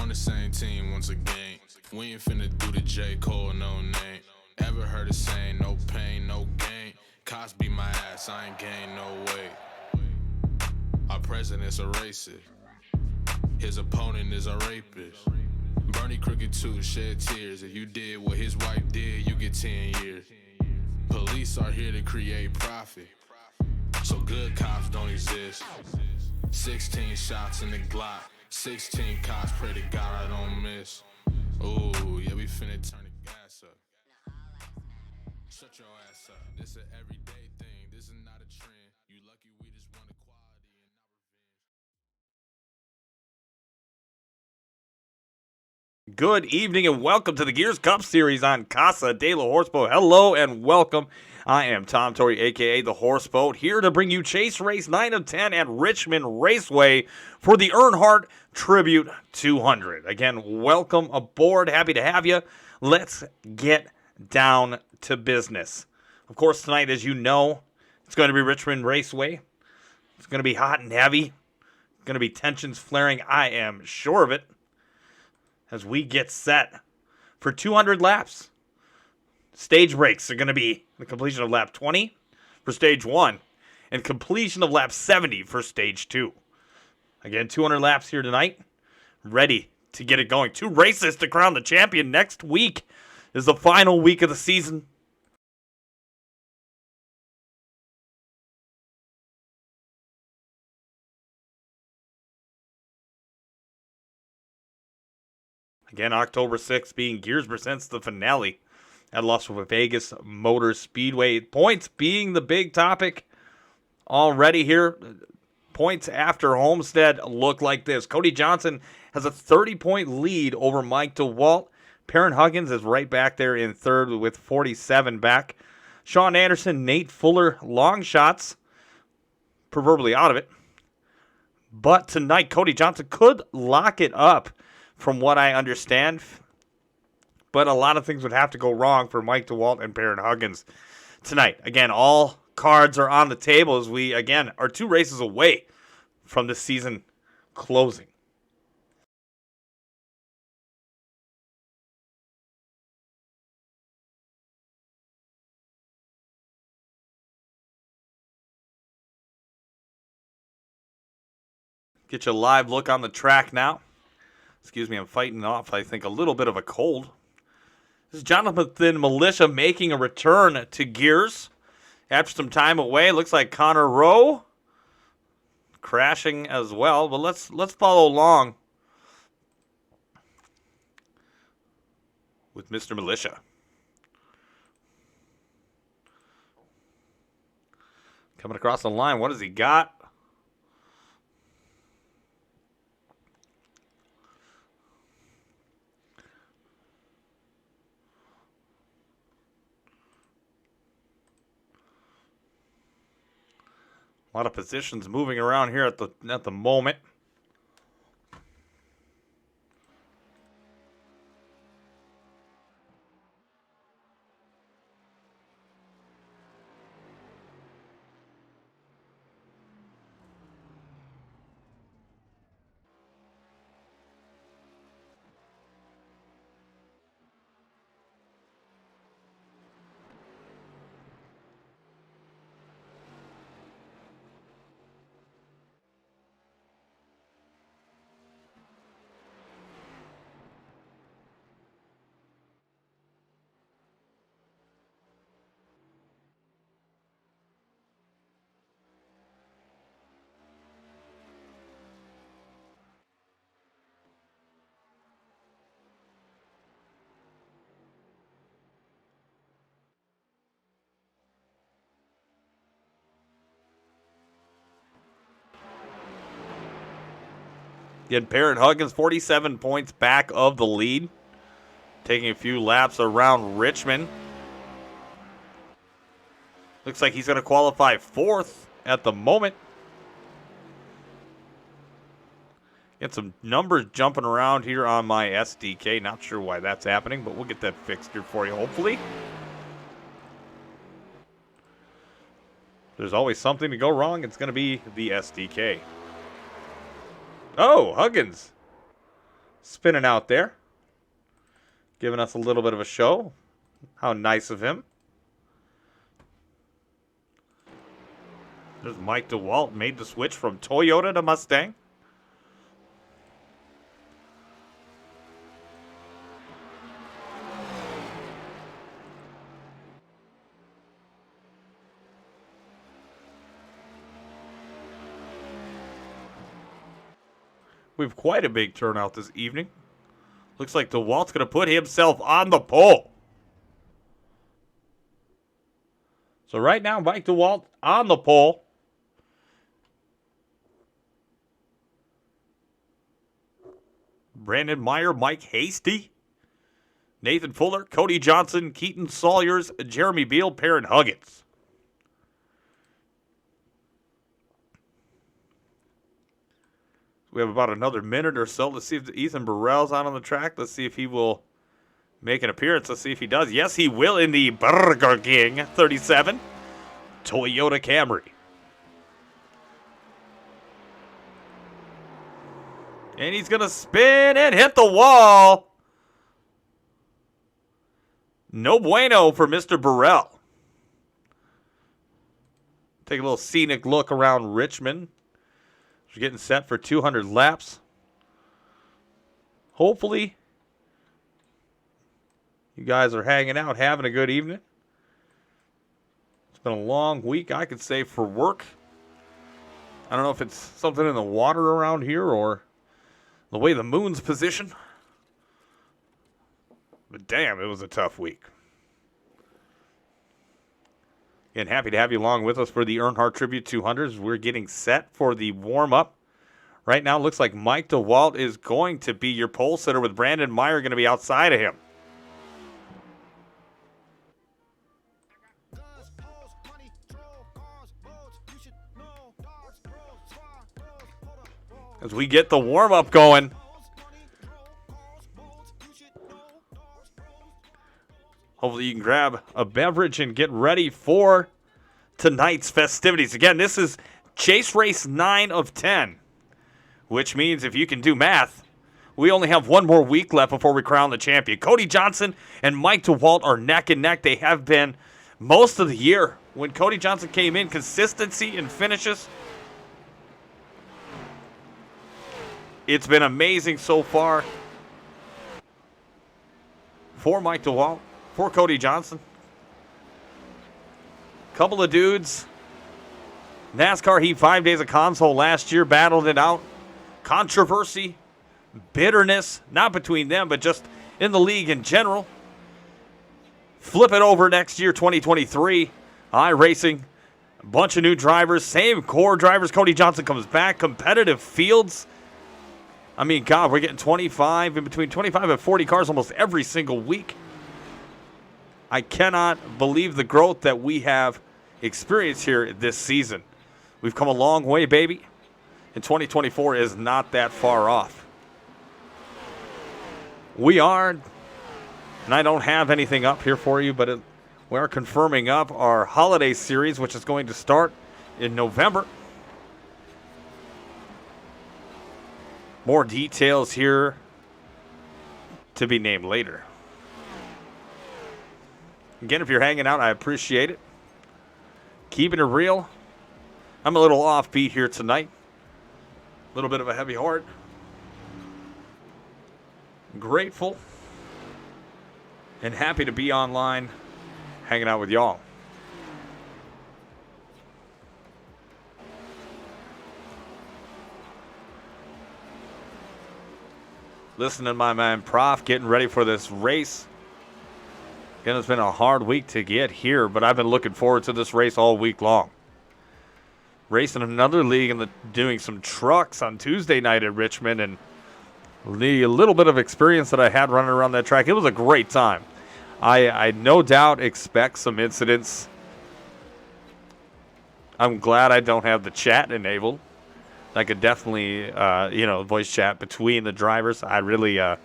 the same team once again. We ain't finna do the J. Cole, no name. Ever heard the saying, no pain, no gain? Cops beat my ass, I ain't gain no weight. Our president's a racist. His opponent is a rapist. Bernie crooked too, shed tears. If you did what his wife did, you get 10 years. Police are here to create profit, so good cops don't exist. 16 shots in the Glock, 16 cops, pray to God I don't miss. Ooh, yeah, we finna turn the gas up. Shut your ass up, this an everyday thing, this is not a trend. You lucky we just want equality and not revenge. Good evening and welcome to the Gears Cup Series on Casa de la Horseboat. Hello and welcome. I am Tom Torrey, a.k.a. The Horseboat, here to bring you Chase Race 9 of 10 at Richmond Raceway for the Earnhardt Tribute 200. Again, welcome aboard. Happy to have you. Let's get down to business. Of course, tonight, as you know, it's going to be Richmond Raceway. It's going to be hot and heavy. Going to be tensions flaring. I am sure of it. As we get set for 200 laps. Stage breaks are going to be the completion of lap 20 for stage 1 and completion of lap 70 for stage 2. Again, 200 laps here tonight. Ready to get it going. 2 races to crown the champion. Next week is the final week of the season. Again, October 6th being Gears Presents the finale at Las Vegas Motor Speedway. Points being the big topic already here. Points after Homestead look like this. Cody Johnson has a 30-point lead over Mike DeWalt. Perrin Huggins is right back there in third with 47 back. Sean Anderson, Nate Fuller, long shots, proverbially out of it. But tonight, Cody Johnson could lock it up from what I understand. But a lot of things would have to go wrong for Mike DeWalt and Perrin Huggins tonight. Again, all cards are on the table as we, again, are 2 races away from the season closing. Get you a live look on the track now. Excuse me, I'm fighting off, I think, a little bit of a cold. This is Jonathan Militia making a return to Gears after some time away. Looks like Connor Rowe crashing as well, but let's follow along with Mr. Militia. Coming across the line, what has he got? A lot of positions moving around here at the moment. Again, Perrin Huggins, 47 points back of the lead. Taking a few laps around Richmond. Looks like he's going to qualify 4th at the moment. Get some numbers jumping around here on my SDK. Not sure why that's happening, but we'll get that fixed here for you, hopefully. There's always something to go wrong. It's going to be the SDK. Oh, Huggins spinning out there, giving us a little bit of a show. How nice of him. There's Mike DeWalt, made the switch from Toyota to Mustang. We have quite a big turnout this evening. Looks like DeWalt's going to put himself on the pole. So right now, Mike DeWalt on the pole. Brandon Meyer, Mike Hasty, Nathan Fuller, Cody Johnson, Keaton Sawyers, Jeremy Beal, Perrin Huggins. We have about another minute or so. Let's see if Ethan Burrell's out on the track. Let's see if he will make an appearance. Let's see if he does. Yes, he will in the Burger King 37 Toyota Camry. And he's going to spin and hit the wall. No bueno for Mr. Burrell. Take a little scenic look around Richmond. We're getting set for 200 laps. Hopefully, you guys are hanging out, having a good evening. It's been a long week, I could say, for work. I don't know if it's something in the water around here or the way the moon's positioned. But damn, it was a tough week. Again, happy to have you along with us for the Earnhardt Tribute 200s. We're getting set for the warm-up. Right now, it looks like Mike DeWalt is going to be your pole sitter with Brandon Meyer going to be outside of him. As we get the warm-up going. Hopefully you can grab a beverage and get ready for tonight's festivities. Again, this is Chase Race 9 of 10, which means if you can do math, we only have one more week left before we crown the champion. Cody Johnson and Mike DeWalt are neck and neck. They have been most of the year. When Cody Johnson came in, consistency in finishes. It's been amazing so far for Mike DeWalt. For Cody Johnson. Couple of dudes. NASCAR Heat 5 Days of Console last year, battled it out. Controversy, bitterness, not between them, but just in the league in general. Flip it over next year, 2023. iRacing, a bunch of new drivers, same core drivers. Cody Johnson comes back, competitive fields. I mean, God, we're getting 25, in between 25 and 40 cars almost every single week. I cannot believe the growth that we have experienced here this season. We've come a long way, baby. And 2024 is not that far off. We are, and I don't have anything up here for you, but we are confirming up our holiday series, which is going to start in November. More details here to be named later. Again, if you're hanging out, I appreciate it. Keeping it real. I'm a little offbeat here tonight. A little bit of a heavy heart. Grateful and happy to be online hanging out with y'all. Listening to my man Prof getting ready for this race. Again, it's been a hard week to get here, but I've been looking forward to this race all week long. Racing another league and doing some trucks on Tuesday night at Richmond, and the little bit of experience that I had running around that track, it was a great time. I no doubt expect some incidents. I'm glad I don't have the chat enabled. I could definitely, voice chat between the drivers. I really don't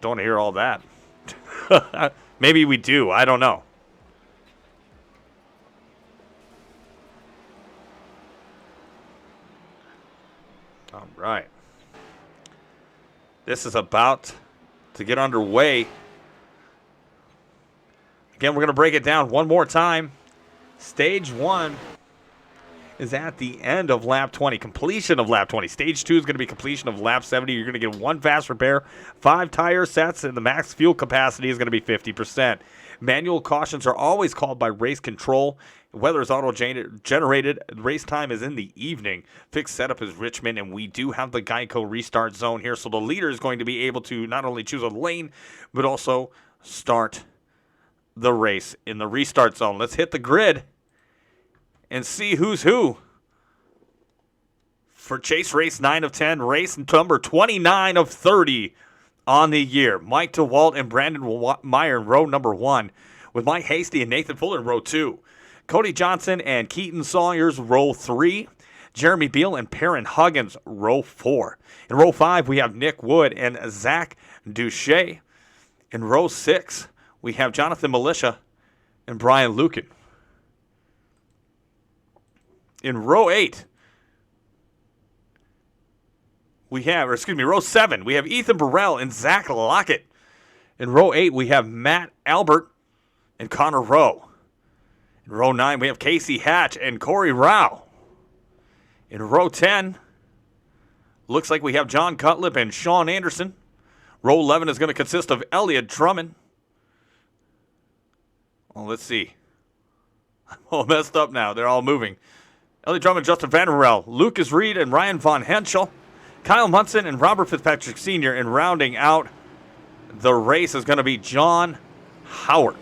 want to hear all that. Maybe we do. I don't know. All right. This is about to get underway. Again, we're going to break it down one more time. Stage 1 is at the end of lap 20, completion of lap 20. Stage 2 is going to be completion of lap 70. You're going to get 1 fast repair, 5 tire sets, and the max fuel capacity is going to be 50%. Manual cautions are always called by race control. Weather is auto-generated. Race time is in the evening. Fixed setup is Richmond, and we do have the Geico restart zone here. So the leader is going to be able to not only choose a lane, but also start the race in the restart zone. Let's hit the grid and see who's who for Chase Race 9 of 10, race number 29 of 30 on the year. Mike DeWalt and Brandon Meyer in row number 1, with Mike Hasty and Nathan Fuller in row 2. Cody Johnson and Keaton Sawyers, row 3. Jeremy Beal and Perrin Huggins, row 4. In row 5, we have Nick Wood and Zach Duche. In row 6, we have Jonathan Militia and Brian Lucan. In row 8, row 7, we have Ethan Burrell and Zach Lockett. In row 8, we have Matt Albert and Connor Rowe. In row 9, we have Casey Hatch and Corey Rao. In row 10, looks like we have John Cutlip and Sean Anderson. Row 11 is going to consist of Elliot Drummond. Well, let's see. I'm all messed up now. They're all moving. Elliot Drummond, Justin Vanderwell, Lucas Reed, and Ryan Von Henschel. Kyle Munson and Robert Fitzpatrick Sr. And rounding out the race is going to be John Howard.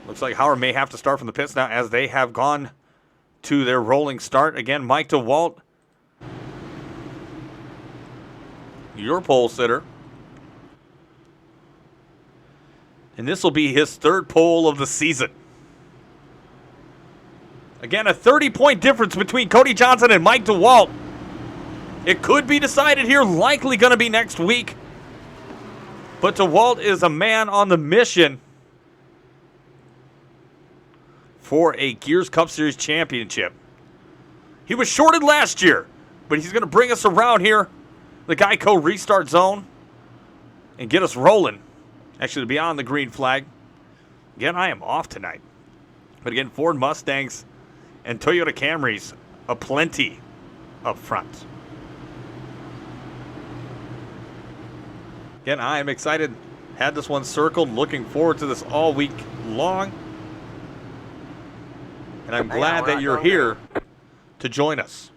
Looks like Howard may have to start from the pits now as they have gone to their rolling start. Again, Mike DeWalt, your pole sitter. And this will be his 3rd pole of the season. Again, a 30-point difference between Cody Johnson and Mike DeWalt. It could be decided here, likely going to be next week. But DeWalt is a man on the mission for a Gears Cup Series championship. He was shorted last year, but he's going to bring us around here, the Geico restart zone, and get us rolling. Actually, to be on the green flag. Again, I am off tonight. But again, Ford Mustangs and Toyota Camrys aplenty up front. Again, I am excited. Had this one circled. Looking forward to this all week long. And I'm glad that you're here to join us.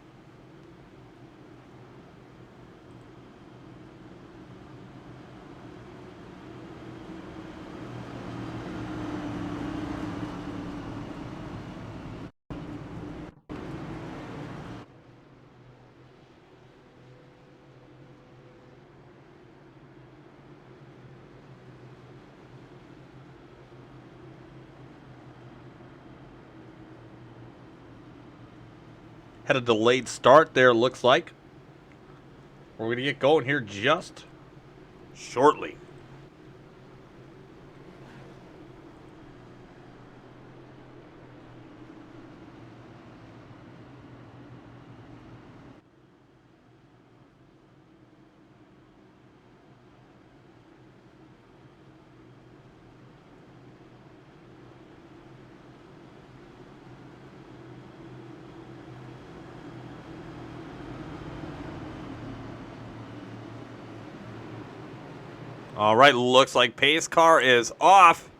Had a delayed start there, looks like. We're going to get going here just shortly. All right, looks like pace car is off.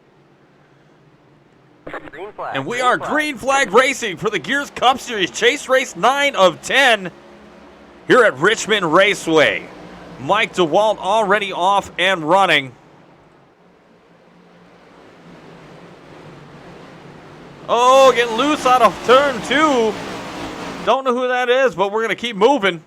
Green flag, And we are green flag racing for the Gears Cup Series Chase Race 9 of 10 here at Richmond Raceway. Mike DeWalt already off and running. Oh, getting loose out of turn 2. Don't know who that is, but we're going to keep moving.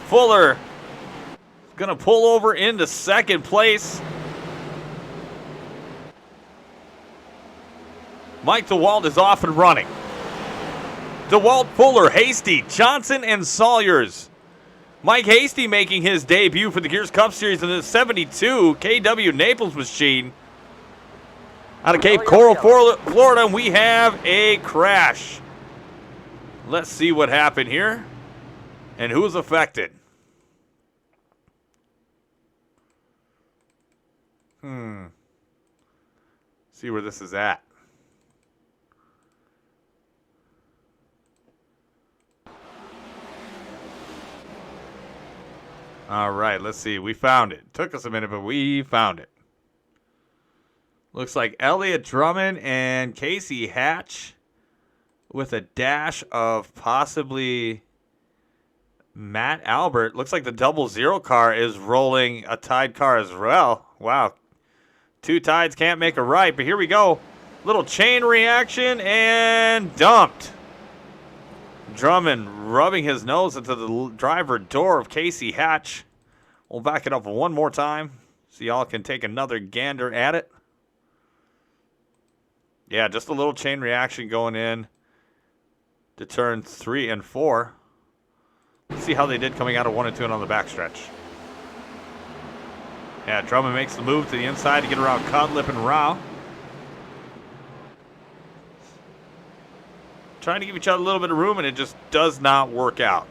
Fuller is going to pull over into 2nd place. Mike DeWalt is off and running. DeWalt, Fuller, Hasty, Johnson, and Sawyers. Mike Hasty making his debut for the Gears Cup Series in the 72 KW Naples machine. Out of Cape Coral, Florida, we have a crash. Let's see what happened here and who's affected. See where this is at. All right, let's see. We found it. Took us a minute, but we found it. Looks like Elliott Drummond and Casey Hatch with a dash of possibly Matt Albert. Looks like the 00 car is rolling a tied car as well. Wow. Two tides can't make a right, but here we go. Little chain reaction and dumped. Drummond rubbing his nose into the driver door of Casey Hatch. We'll back it up one more time so y'all can take another gander at it. Yeah, just a little chain reaction going in to turn 3 and 4. Let's see how they did coming out of 1 and 2 and on the backstretch. Yeah, Drummond makes the move to the inside to get around Codlip and Rao. Trying to give each other a little bit of room, and it just does not work out.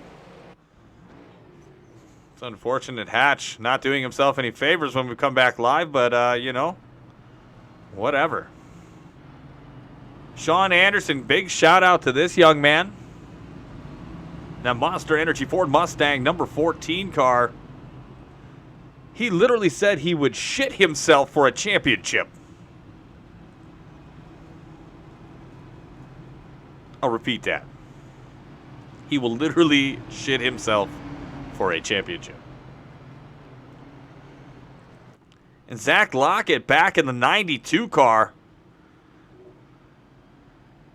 It's unfortunate. Hatch not doing himself any favors when we come back live, but, you know, whatever. Sean Anderson, big shout out to this young man. That Monster Energy Ford Mustang number 14 car. He literally said he would shit himself for a championship. I'll repeat that. He will literally shit himself for a championship. And Zach Lockett back in the 92 car.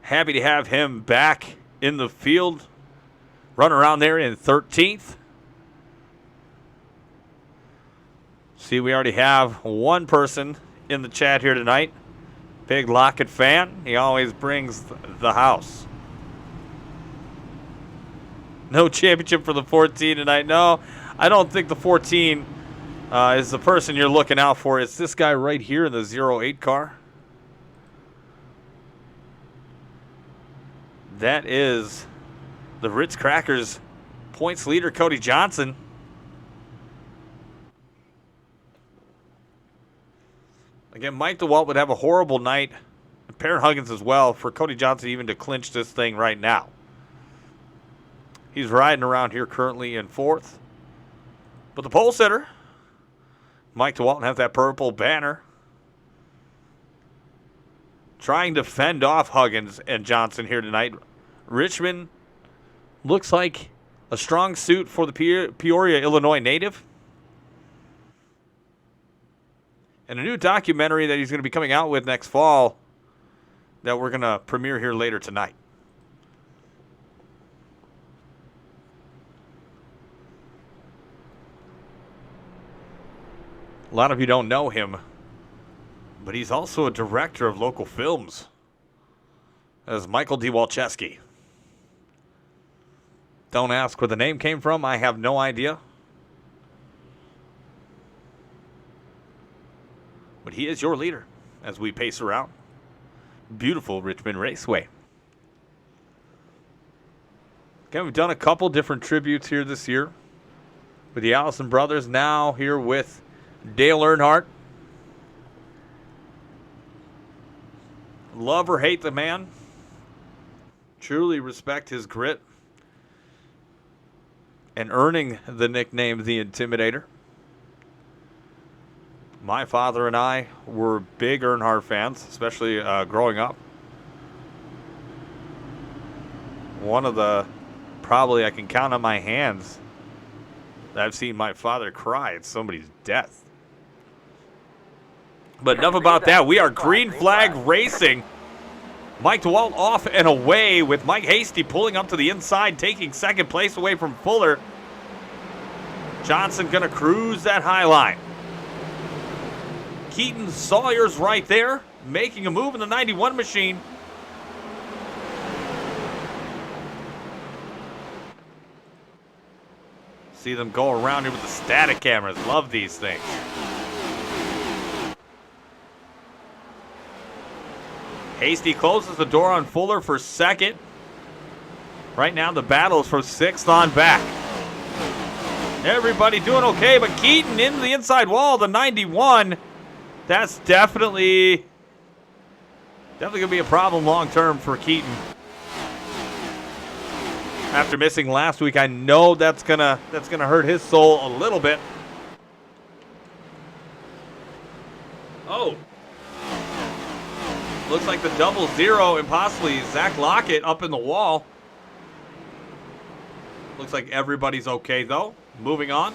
Happy to have him back in the field. Run around there in 13th. See, we already have one person in the chat here tonight. Big Lockett fan. He always brings the house. No championship for the 14 tonight. No, I don't think the 14 is the person you're looking out for. It's this guy right here in the 08 car. That is the Ritz Crackers points leader, Cody Johnson. Again, Mike DeWalt would have a horrible night, and Perrin Huggins as well, for Cody Johnson even to clinch this thing right now. He's riding around here currently in 4th. But the pole sitter, Mike DeWalt, has that purple banner, trying to fend off Huggins and Johnson here tonight. Richmond looks like a strong suit for the Peoria, Illinois native. And a new documentary that he's going to be coming out with next fall that we're going to premiere here later tonight. A lot of you don't know him, but he's also a director of local films as Michael D. Walczewski. Don't ask where the name came from. I have no idea. But he is your leader as we pace around beautiful Richmond Raceway. Okay, we've done a couple different tributes here this year with the Allison brothers, now here with Dale Earnhardt. Love or hate the man. Truly respect his grit and earning the nickname The Intimidator. My father and I were big Earnhardt fans, especially growing up. One of the, probably I can count on my hands, that I've seen my father cry at somebody's death. But enough about that. We are green flag racing. Mike DeWalt off and away with Mike Hasty pulling up to the inside, taking second place away from Fuller. Johnson going to cruise that high line. Keaton Sawyer's right there, making a move in the 91 machine. See them go around here with the static cameras. Love these things. Hasty closes the door on Fuller for second. Right now the battle is from 6th on back. Everybody doing okay, but Keaton into the inside wall, the 91. That's definitely going to be a problem long term for Keaton. After missing last week, I know that's gonna hurt his soul a little bit. Oh. Looks like the 0-0 and possibly Zach Lockett up in the wall. Looks like everybody's okay, though. Moving on.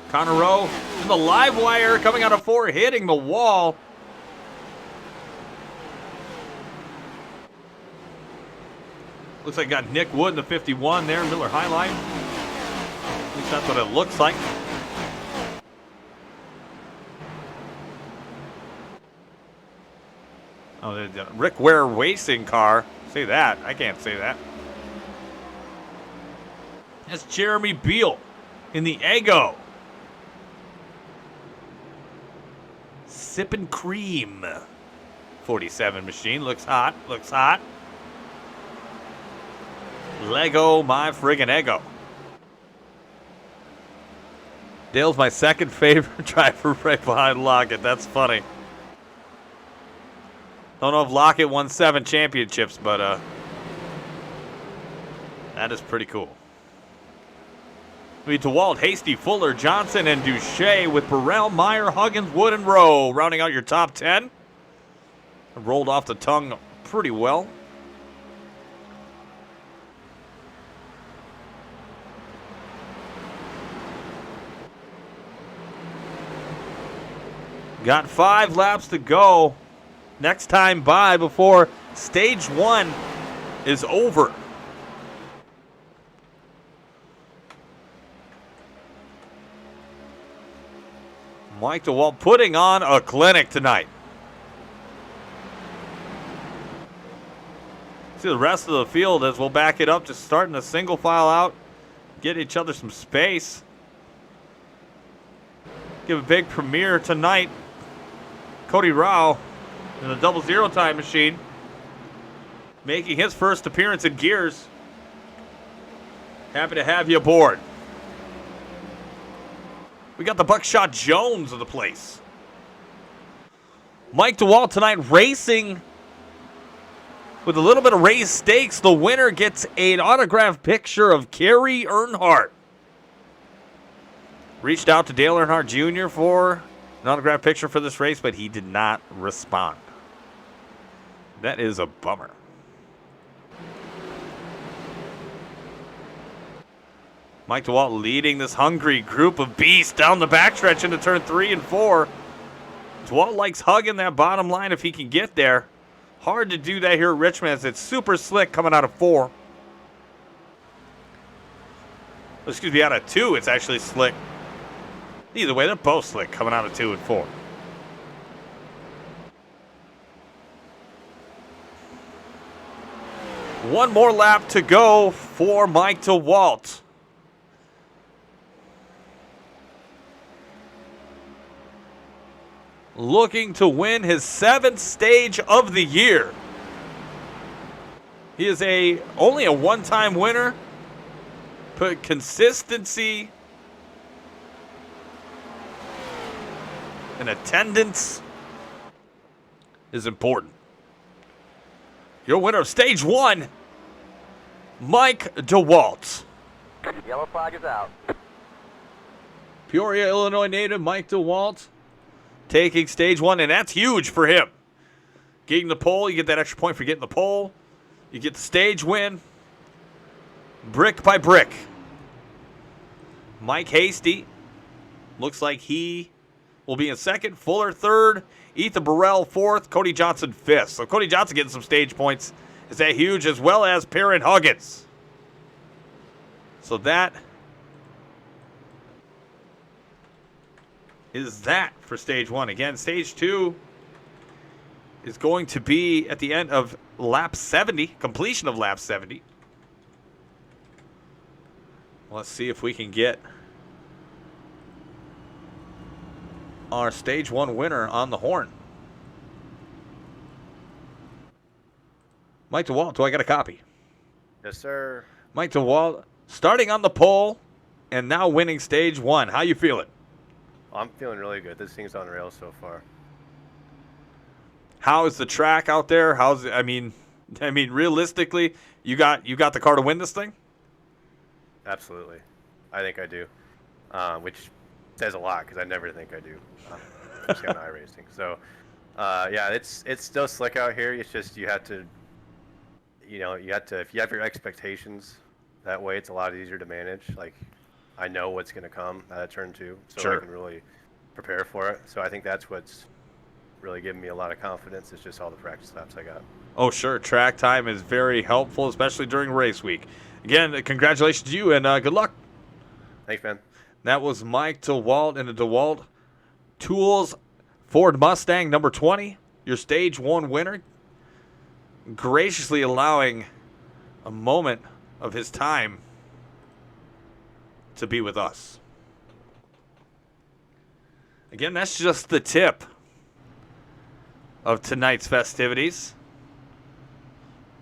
Connor Rowe in the live wire coming out of 4, hitting the wall. Looks like got Nick Wood in the 51 there, Miller Highline. At least that's what it looks like. Oh, the Rick Ware racing car. Say that. I can't say that. That's Jeremy Beal in the Eggo. Sippin' cream. 47 machine. Looks hot. Looks hot. Lego my friggin' Eggo. Dale's my second favorite driver right behind Lockett. That's funny. Don't know if Lockett won 7 championships, but that is pretty cool. We to Walt, Hasty, Fuller, Johnson, and Duche with Burrell, Meyer, Huggins, Wood, and Rowe rounding out your top 10. Rolled off the tongue pretty well. Got 5 laps to go. Next time by before stage 1 is over. Mike DeWalt putting on a clinic tonight. See the rest of the field as we'll back it up, just starting a single file out, get each other some space. Give a big premiere tonight. Cody Rao in the 0-0 time machine, making his first appearance in gears. Happy to have you aboard. We got the Buckshot Jones of the place. Mike DeWalt tonight racing with a little bit of raised stakes. The winner gets an autographed picture of Kerry Earnhardt. Reached out to Dale Earnhardt Jr. for an autographed picture for this race, but he did not respond. That is a bummer. Mike DeWalt leading this hungry group of beasts down the backstretch into turn 3 and 4. DeWalt likes hugging that bottom line if he can get there. Hard to do that here at Richmond as it's super slick coming out of 4. Excuse me, out of 2 it's actually slick. Either way, they're both slick coming out of 2 and 4. One more lap to go for Mike DeWalt. Looking to win his 7th stage of the year. He is only a one-time winner, but consistency and attendance is important. Your winner of stage 1, Mike DeWalt. Yellow flag is out. Peoria, Illinois native Mike DeWalt taking stage 1, and that's huge for him. Getting the pole, you get that extra point for getting the pole. You get the stage win, brick by brick. Mike Hasty looks like he will be in 2nd, Fuller 3rd, Ethan Burrell 4th, Cody Johnson 5th. So Cody Johnson getting some stage points. Is that huge, as well as Perrin Huggins. So that is that for stage 1. Again, stage 2 is going to be at the end of lap 70, completion of lap 70. Let's see if we can get our stage 1 winner on the horn. Mike DeWalt, do I got a copy? Yes, sir. Mike DeWalt, starting on the pole and now winning stage 1. How you feeling? I'm feeling really good. This thing's on rails so far. How is the track out there? How's it? I mean, realistically, you got the car to win this thing? Absolutely. I think I do. Which says a lot because I never think I do. Especially on iRacing. So, yeah, it's still slick out here. It's just you have to, if you have your expectations that way, it's a lot easier to manage. Like, I know what's going to come at turn 2, so Sure. I can really prepare for it. So I think that's what's really giving me a lot of confidence. It's just all the practice laps I got. Oh, sure. Track time is very helpful, especially during race week. Again, congratulations to you and good luck. Thanks, man. That was Mike DeWalt in the DeWalt Tools Ford Mustang number 20, your stage 1 winner, graciously allowing a moment of his time to be with us. Again, that's just the tip of tonight's festivities.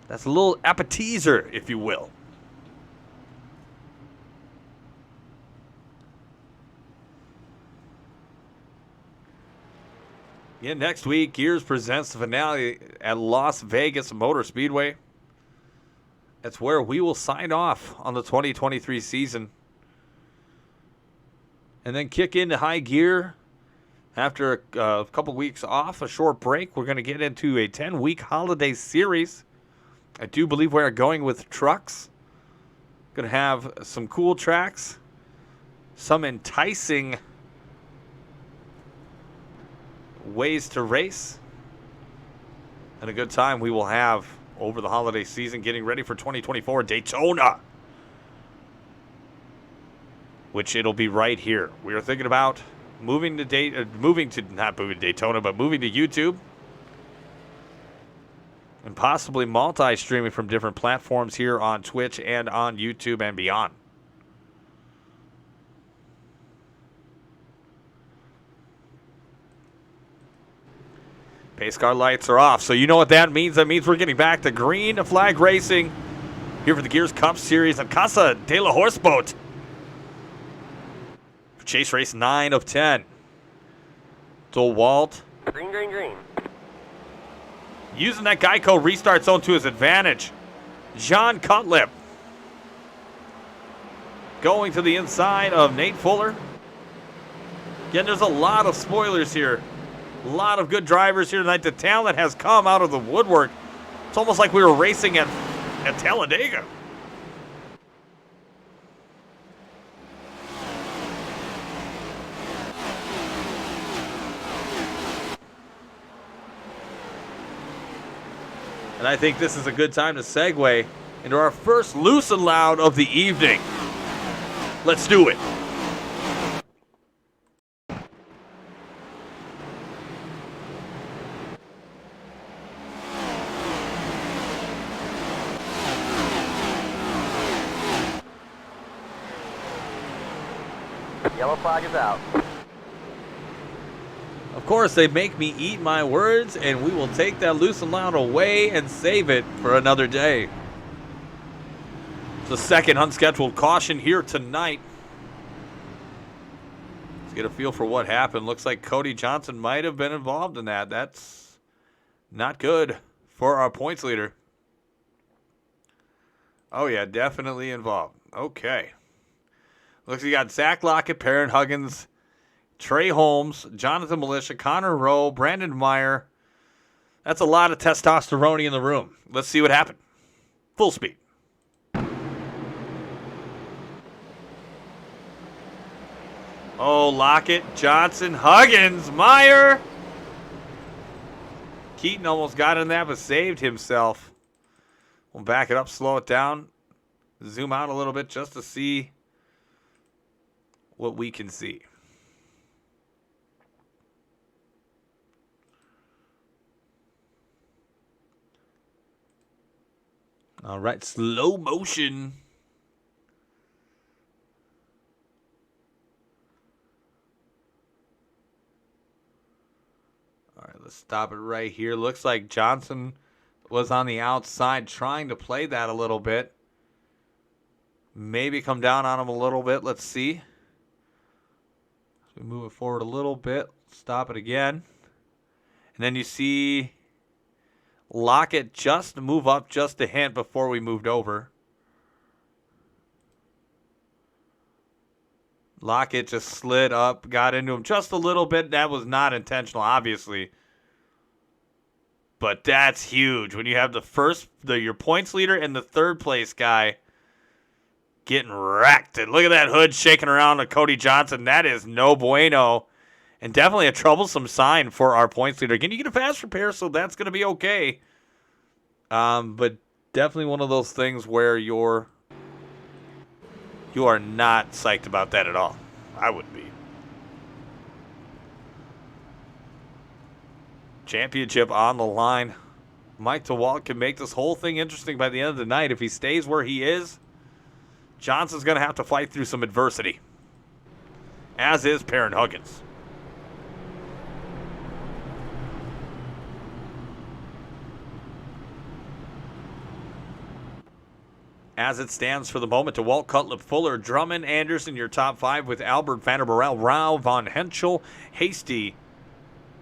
That's a little appetizer, if you will. Again, next week, Gears presents the finale at Las Vegas Motor Speedway. That's where we will sign off on the 2023 season. And then kick into high gear after a couple weeks off, a short break. We're going to get into a 10-week holiday series. I do believe we are going with trucks. Going to have some cool tracks, some enticing ways to race, and a good time we will have over the holiday season getting ready for 2024 Daytona, which it'll be right here. We are thinking about moving to YouTube and possibly multi-streaming from different platforms here on Twitch and on YouTube and beyond. Pace car lights are off, so you know what that means. That means we're getting back to green flag racing here for the Gears Cup Series on Casa de la Horseboat. Chase race 9 of 10. DeWalt Green, green, green. using that Geico restart zone to his advantage. John Cutlip going to the inside of Nate Fuller. Again, there's a lot of spoilers here. A lot of good drivers here tonight. The talent has come out of the woodwork. It's almost like we were racing at Talladega. And I think this is a good time to segue into our first loose and loud of the evening. Let's do it. Yellow flag is out. Of course, they make me eat my words, and we will take that loose and loud away and save it for another day. It's the second unscheduled caution here tonight. Let's get a feel for what happened. Looks like Cody Johnson might have been involved in that. That's not good for our points leader. Oh, yeah, definitely involved. Okay. Looks like you got Zach Lockett, Perrin Huggins, Trey Holmes, Jonathan Militia, Connor Rowe, Brandon Meyer. That's a lot of testosterone in the room. Let's see what happened. Full speed. Oh, Lockett, Johnson, Huggins, Meyer. Keaton almost got in that, but saved himself. We'll back it up, slow it down, zoom out a little bit just to see what we can see. All right, slow motion. All right, let's stop it right here. Looks like Johnson was on the outside trying to play that a little bit. Maybe come down on him a little bit. Let's see. So we move it forward a little bit. Stop it again. And then you see Lockett just move up just a hint before we moved over. Lockett just slid up, got into him just a little bit. That was not intentional, obviously. But that's huge when you have your points leader and the third place guy getting wrecked. And look at that hood shaking around to Cody Johnson. That is no bueno. And definitely a troublesome sign for our points leader. Again, you get a fast repair, so that's going to be okay. But definitely one of those things where you are not psyched about that at all. I wouldn't be. Championship on the line. Mike DeWalt can make this whole thing interesting by the end of the night. If he stays where he is, Johnson's going to have to fight through some adversity. As is Perrin Huggins. As it stands for the moment, DeWalt, Cutlip, Fuller, Drummond, Anderson, your top 5 with Albert, Vanderburel, Rao, Von Henschel, Hasty,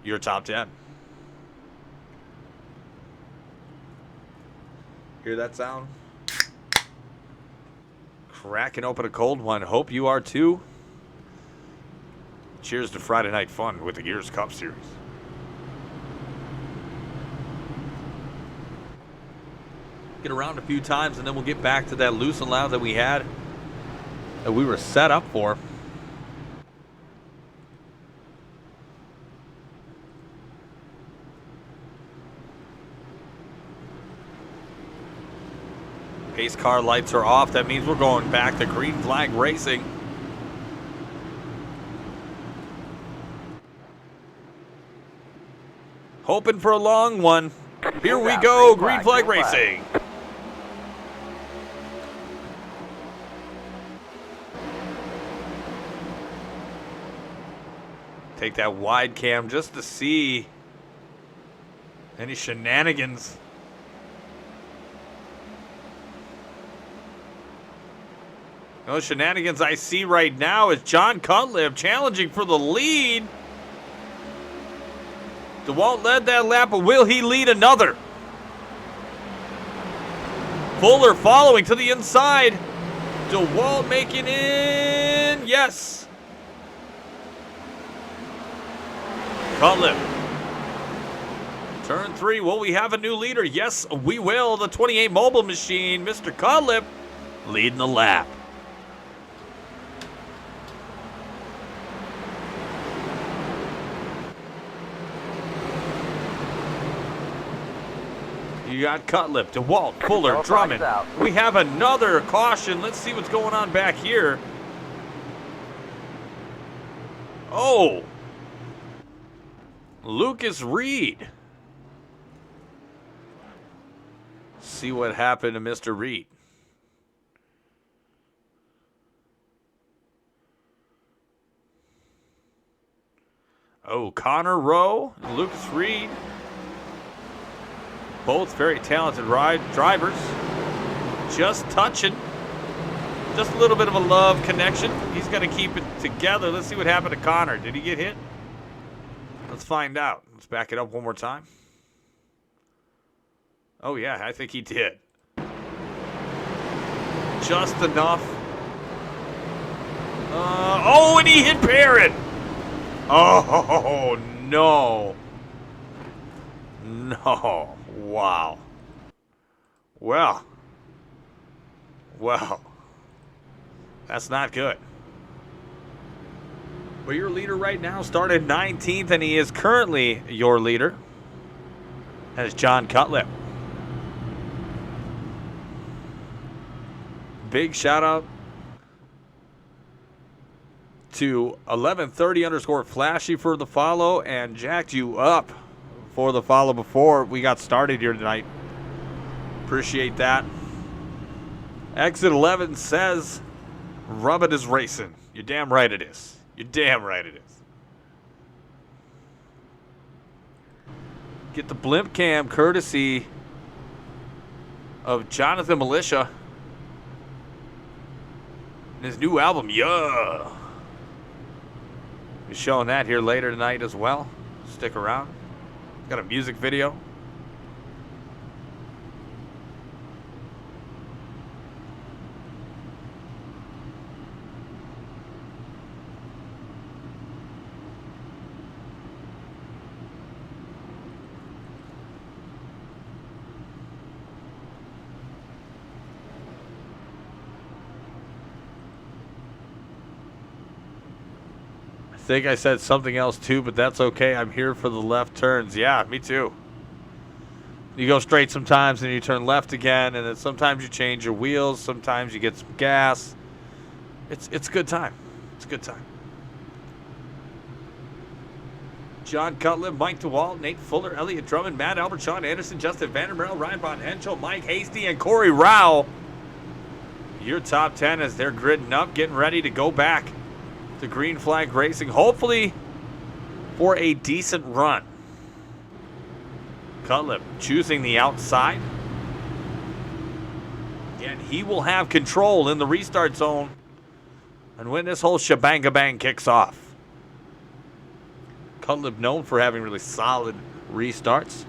your top 10. Hear that sound? Cracking open a cold one. Hope you are too. Cheers to Friday night fun with the Gears Cup Series. Get around a few times and then we'll get back to that loose and loud that we were set up for. Pace car lights are off. That means we're going back to green flag racing. Hoping for a long one. Here we go, green flag racing. Take that wide cam just to see any shenanigans. No shenanigans I see right now is John Cutlip challenging for the lead. DeWalt led that lap, but will he lead another? Fuller following to the inside. DeWalt making in. Yes. Cutlip. Turn 3. Will we have a new leader? Yes, we will. The 28 mobile machine, Mr. Cutlip, leading the lap. You got Cutlip, DeWalt, Fuller, Drummond. We have another caution. Let's see what's going on back here. Oh. Lucas Reed. See what happened to Mr. Reed. Oh, Connor Rowe and Lucas Reed. Both very talented drivers. Just touching. Just a little bit of a love connection. He's going to keep it together. Let's see what happened to Connor. Did he get hit? Let's find out. Let's back it up one more time. Oh, yeah, I think he did. Just enough. Oh, and he hit Perrin. Oh, no. No. Wow. Well. That's not good. Well, your leader right now started 19th, and he is currently your leader. That is John Cutlip. Big shout out to 1130_Flashy for the follow, and jacked you up for the follow before we got started here tonight. Appreciate that. Exit 11 says, "Rub it is racing." You're damn right it is. You're damn right it is. Get the blimp cam courtesy of Jonathan Militia and his new album, Yeah. Be showing that here later tonight as well. Stick around. Got a music video. I think I said something else too, but that's okay. I'm here for the left turns. Yeah, me too. You go straight sometimes and you turn left again, and then sometimes you change your wheels, sometimes you get some gas. It's a good time. It's a good time. John Cutlip, Mike DeWalt, Nate Fuller, Elliot Drummond, Matt Albert, Sean Anderson, Justin Vandermeer, Ryan Von Henschel, Mike Hasty, and Corey Rao. Your top 10 as they're gridding up, getting ready to go back to Green Flag Racing, hopefully for a decent run. Cutlip choosing the outside. Again, he will have control in the restart zone and when this whole shebang-a-bang kicks off. Cutlip known for having really solid restarts.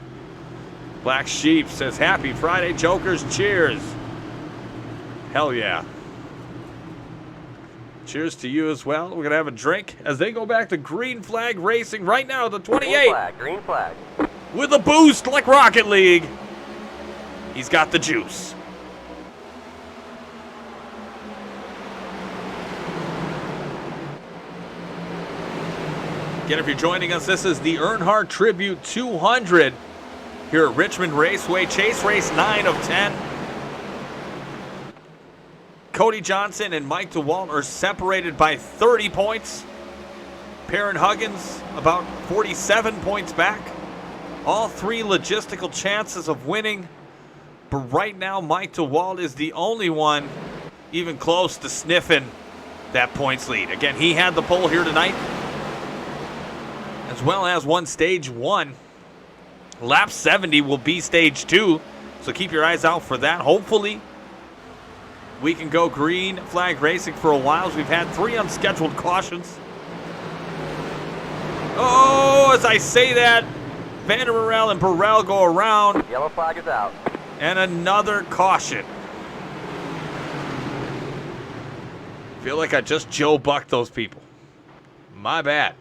Black Sheep says, happy Friday, Jokers. Cheers. Hell yeah. Cheers to you as well. We're going to have a drink as they go back to Green Flag Racing right now, the 28. Green flag. With a boost like Rocket League. He's got the juice. Again, if you're joining us, this is the Earnhardt Tribute 200 here at Richmond Raceway. Chase race 9 of 10. Cody Johnson and Mike DeWalt are separated by 30 points. Perrin Huggins about 47 points back. All three logistical chances of winning. But right now, Mike DeWalt is the only one even close to sniffing that points lead. Again, he had the pole here tonight, as well as won stage 1. Lap 70 will be stage 2, so keep your eyes out for that. Hopefully, we can go Green Flag Racing for a while, as we've had 3 unscheduled cautions. Oh, as I say that, Vandermeer and Burrell go around. Yellow flag is out. And another caution. Feel like I just Joe Bucked those people. My bad.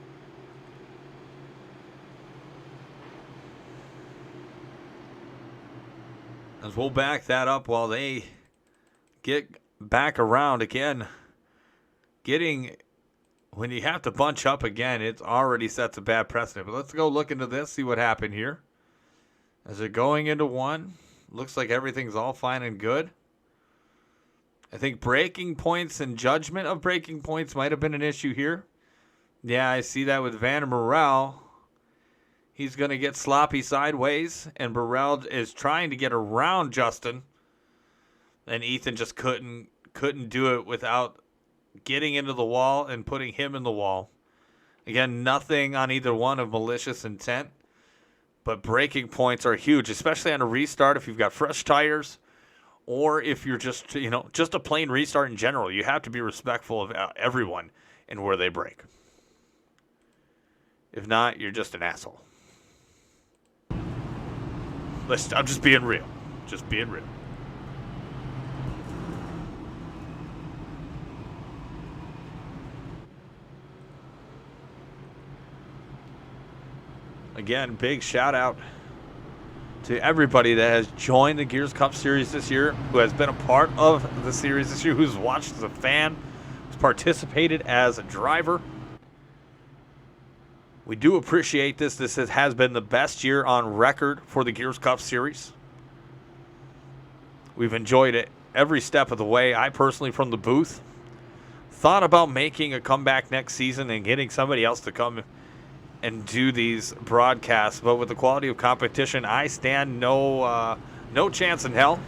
As we'll back that up while they get back around again. When you have to bunch up again, it already sets a bad precedent. But let's go look into this, see what happened here. As they're going into one, looks like everything's all fine and good. I think braking points and judgment of braking points might have been an issue here. Yeah, I see that with Vandermeer. He's going to get sloppy sideways, and Burrell is trying to get around Justin. And Ethan just couldn't do it without getting into the wall and putting him in the wall. Again, nothing on either one of malicious intent, but braking points are huge, especially on a restart if you've got fresh tires or if you're just a plain restart in general. You have to be respectful of everyone and where they brake. If not, you're just an asshole. I'm just being real. Just being real. Again, big shout out to everybody that has joined the Gears Cup Series this year, who has been a part of the series this year, who's watched as a fan, who's participated as a driver. We do appreciate this. This has been the best year on record for the Gears Cup Series. We've enjoyed it every step of the way. I personally, from the booth, thought about making a comeback next season and getting somebody else to come and do these broadcasts, but with the quality of competition, I stand no chance in hell.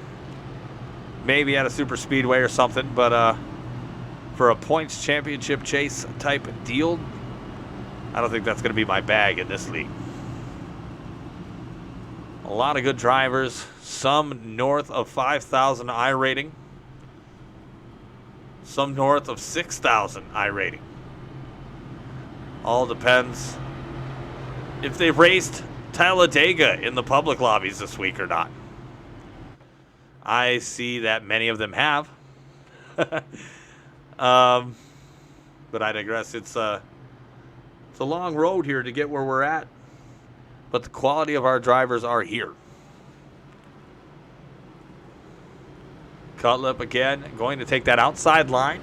Maybe at a super speedway or something, but for a points championship chase type deal, I don't think that's going to be my bag in this league. A lot of good drivers, some north of 5,000 I rating, some north of 6,000 I rating. All depends if they've raced Talladega in the public lobbies this week or not. I see that many of them have. But I digress. It's a long road here to get where we're at. But the quality of our drivers are here. Cutlip again going to take that outside line.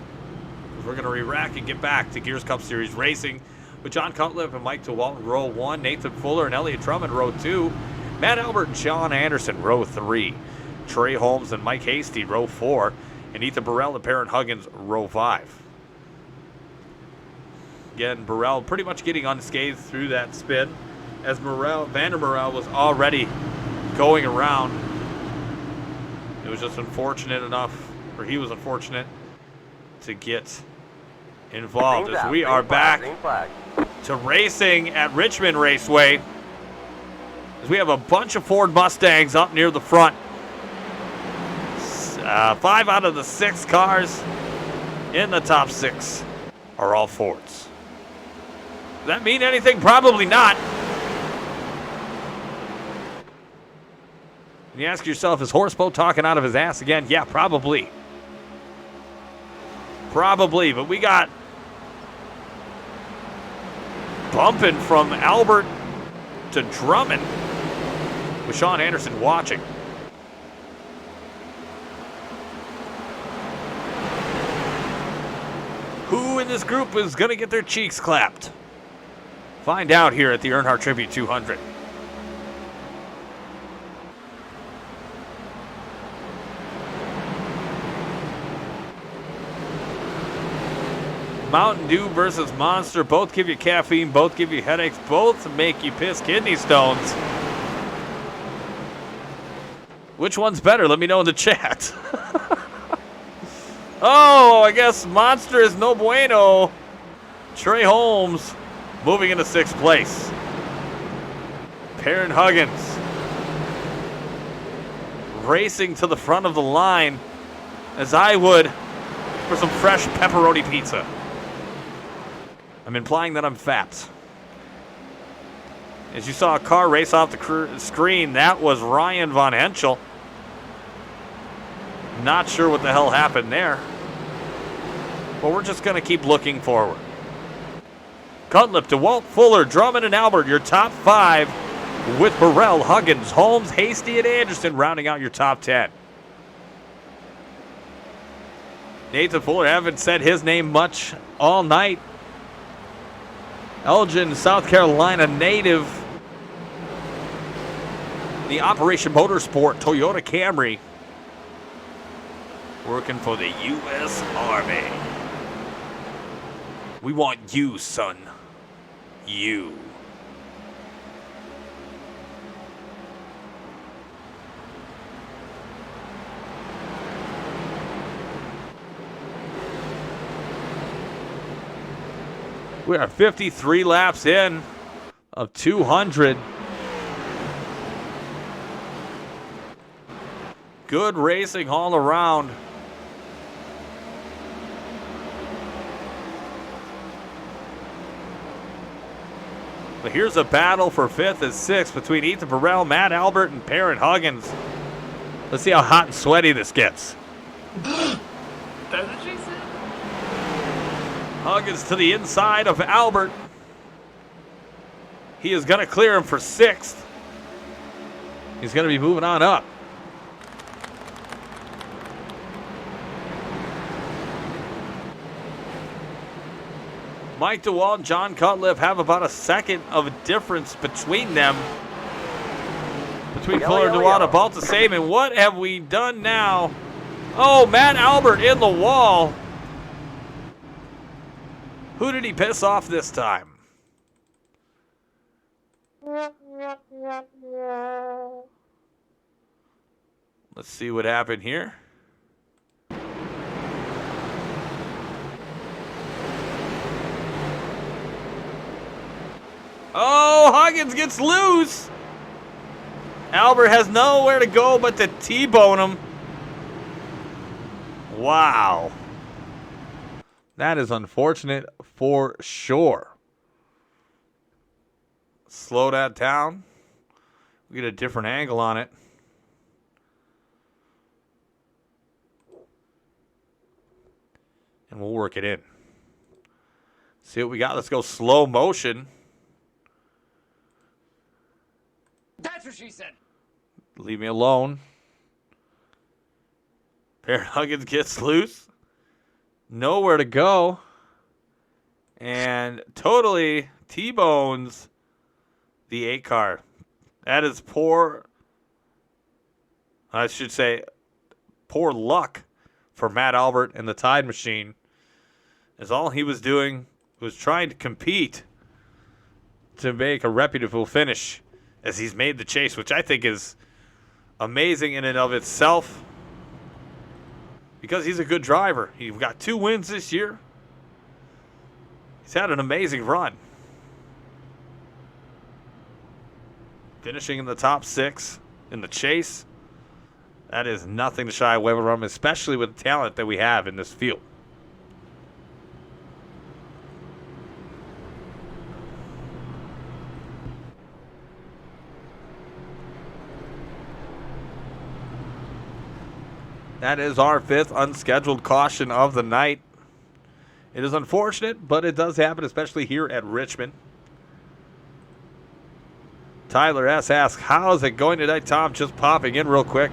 We're going to re-rack and get back to Gears Cup Series racing with John Cutlip and Mike DeWalt in row 1, Nathan Fuller and Elliott Drummond row 2, Matt Albert and Sean Anderson row 3, Trey Holmes and Mike Hasty row 4, and Ethan Burrell and Perrin Huggins row 5. Again, Burrell pretty much getting unscathed through that spin as Vander Morel was already going around. It was just unfortunate enough, or he was unfortunate to get involved as we are back to racing at Richmond Raceway. As we have a bunch of Ford Mustangs up near the front. 5 out of the 6 cars in the top 6 are all Fords. Does that mean anything? Probably not. And you ask yourself, is Horseboat talking out of his ass again? Yeah, probably. Probably, but we got bumping from Albert to Drummond with Sean Anderson watching. Who in this group is going to get their cheeks clapped? Find out here at the Earnhardt Tribute 200. Mountain Dew versus Monster. Both give you caffeine, both give you headaches, both make you piss kidney stones. Which one's better? Let me know in the chat. Oh, I guess Monster is no bueno. Trey Holmes moving into 6th place. Perrin Huggins racing to the front of the line as I would for some fresh pepperoni pizza. I'm implying that I'm fat. As you saw a car race off the screen, that was Ryan Von Henschel. Not sure what the hell happened there. But we're just going to keep looking forward. Cutlip, DeWalt, Fuller, Drummond, and Albert, your top 5, with Burrell, Huggins, Holmes, Hasty, and Anderson rounding out your top 10. Nathan Fuller, haven't said his name much all night. Elgin, South Carolina native. The Operation Motorsport Toyota Camry. Working for the U.S. Army. We want you, son. You. We are 53 laps in of 200. Good racing all around. But here's a battle for 5th and 6th between Ethan Burrell, Matt Albert, and Perrin Huggins. Let's see how hot and sweaty this gets. That's what she said. Huggins to the inside of Albert. He is going to clear him for 6th. He's going to be moving on up. Mike DeWalt and John Cutlip have about a second of a difference between them. Between Fuller and DeWalt, about the same. And what have we done now? Oh, Matt Albert in the wall. Who did he piss off this time? Let's see what happened here. Oh, Huggins gets loose. Albert has nowhere to go but to T-bone him. Wow. That is unfortunate for sure. Slow that down. We get a different angle on it. And we'll work it in. See what we got. Let's go slow motion. That's what she said. Leave me alone. Aaron Huggins gets loose. Nowhere to go. And totally T-bones the 8 car. That is poor. I should say poor luck for Matt Albert and the Tide Machine. As all he was doing was trying to compete to make a reputable finish as he's made the chase, which I think is amazing in and of itself because he's a good driver. He's got 2 wins this year. He's had an amazing run. Finishing in the top 6 in the chase. That is nothing to shy away from, especially with the talent that we have in this field. That is our 5th unscheduled caution of the night. It is unfortunate, but it does happen, especially here at Richmond. Tyler S. asks, how's it going tonight, Tom? Just popping in real quick.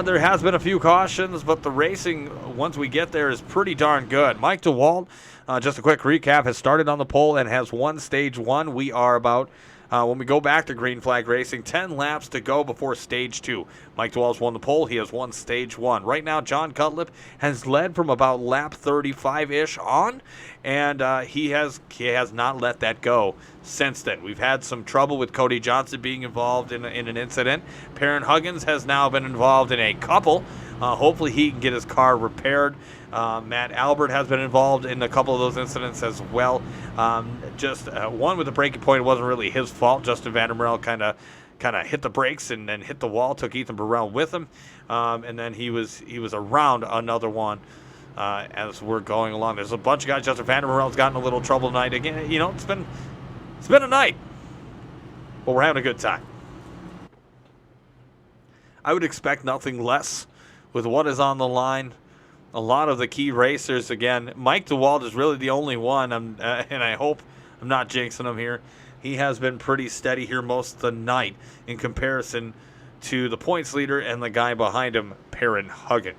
There has been a few cautions, but the racing, once we get there, is pretty darn good. Mike DeWalt, just a quick recap, has started on the pole and has won stage 1. We are about, when we go back to green flag racing, 10 laps to go before stage 2. Mike DeWalt's won the pole. He has won stage 1. Right now, John Cutlip has led from about lap 35-ish on, and he has not let that go since then. We've had some trouble with Cody Johnson being involved in an incident. Perrin Huggins has now been involved in a couple. Hopefully he can get his car repaired. Matt Albert has been involved in a couple of those incidents as well. Just one with the braking point, it wasn't really his fault. Justin Vandermeer kind of hit the brakes and then hit the wall, took Ethan Burrell with him, and then he was around another one as we're going along. There's a bunch of guys. Justin Vandermeer's gotten a little trouble tonight. Again, it's been a night, but we're having a good time. I would expect nothing less with what is on the line. A lot of the key racers, again, Mike DeWalt is really the only one, and I hope I'm not jinxing him here. He has been pretty steady here most of the night in comparison to the points leader and the guy behind him, Perrin Huggins.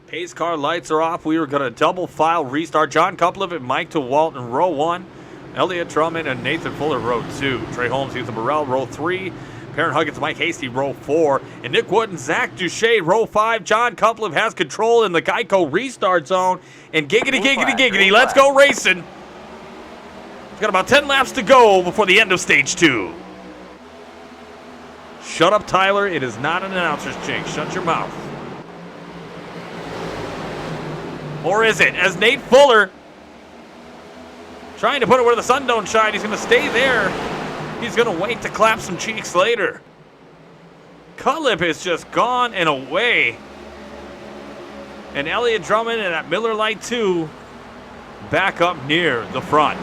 Pace car lights are off. We are going to double file restart. John Cutlip and Mike DeWalt in row 1. Elliott Drummond and Nathan Fuller, row 2. Trey Holmes, Ethan Burrell, row 3. Perrin Huggins, Mike Hasty, row 4. And Nick Wood and Zach Duche, row 5. John Cutlip has control in the Geico restart zone. And giggity, let's go racing. We've got about 10 laps to go before the end of stage 2. Shut up, Tyler. It is not an announcer's jinx. Shut your mouth. Or is it? As Nate Fuller trying to put it where the sun don't shine. He's going to stay there. He's going to wait to clap some cheeks later. Cutlip is just gone and away. And Elliott Drummond and that Miller Lite 2 back up near the front.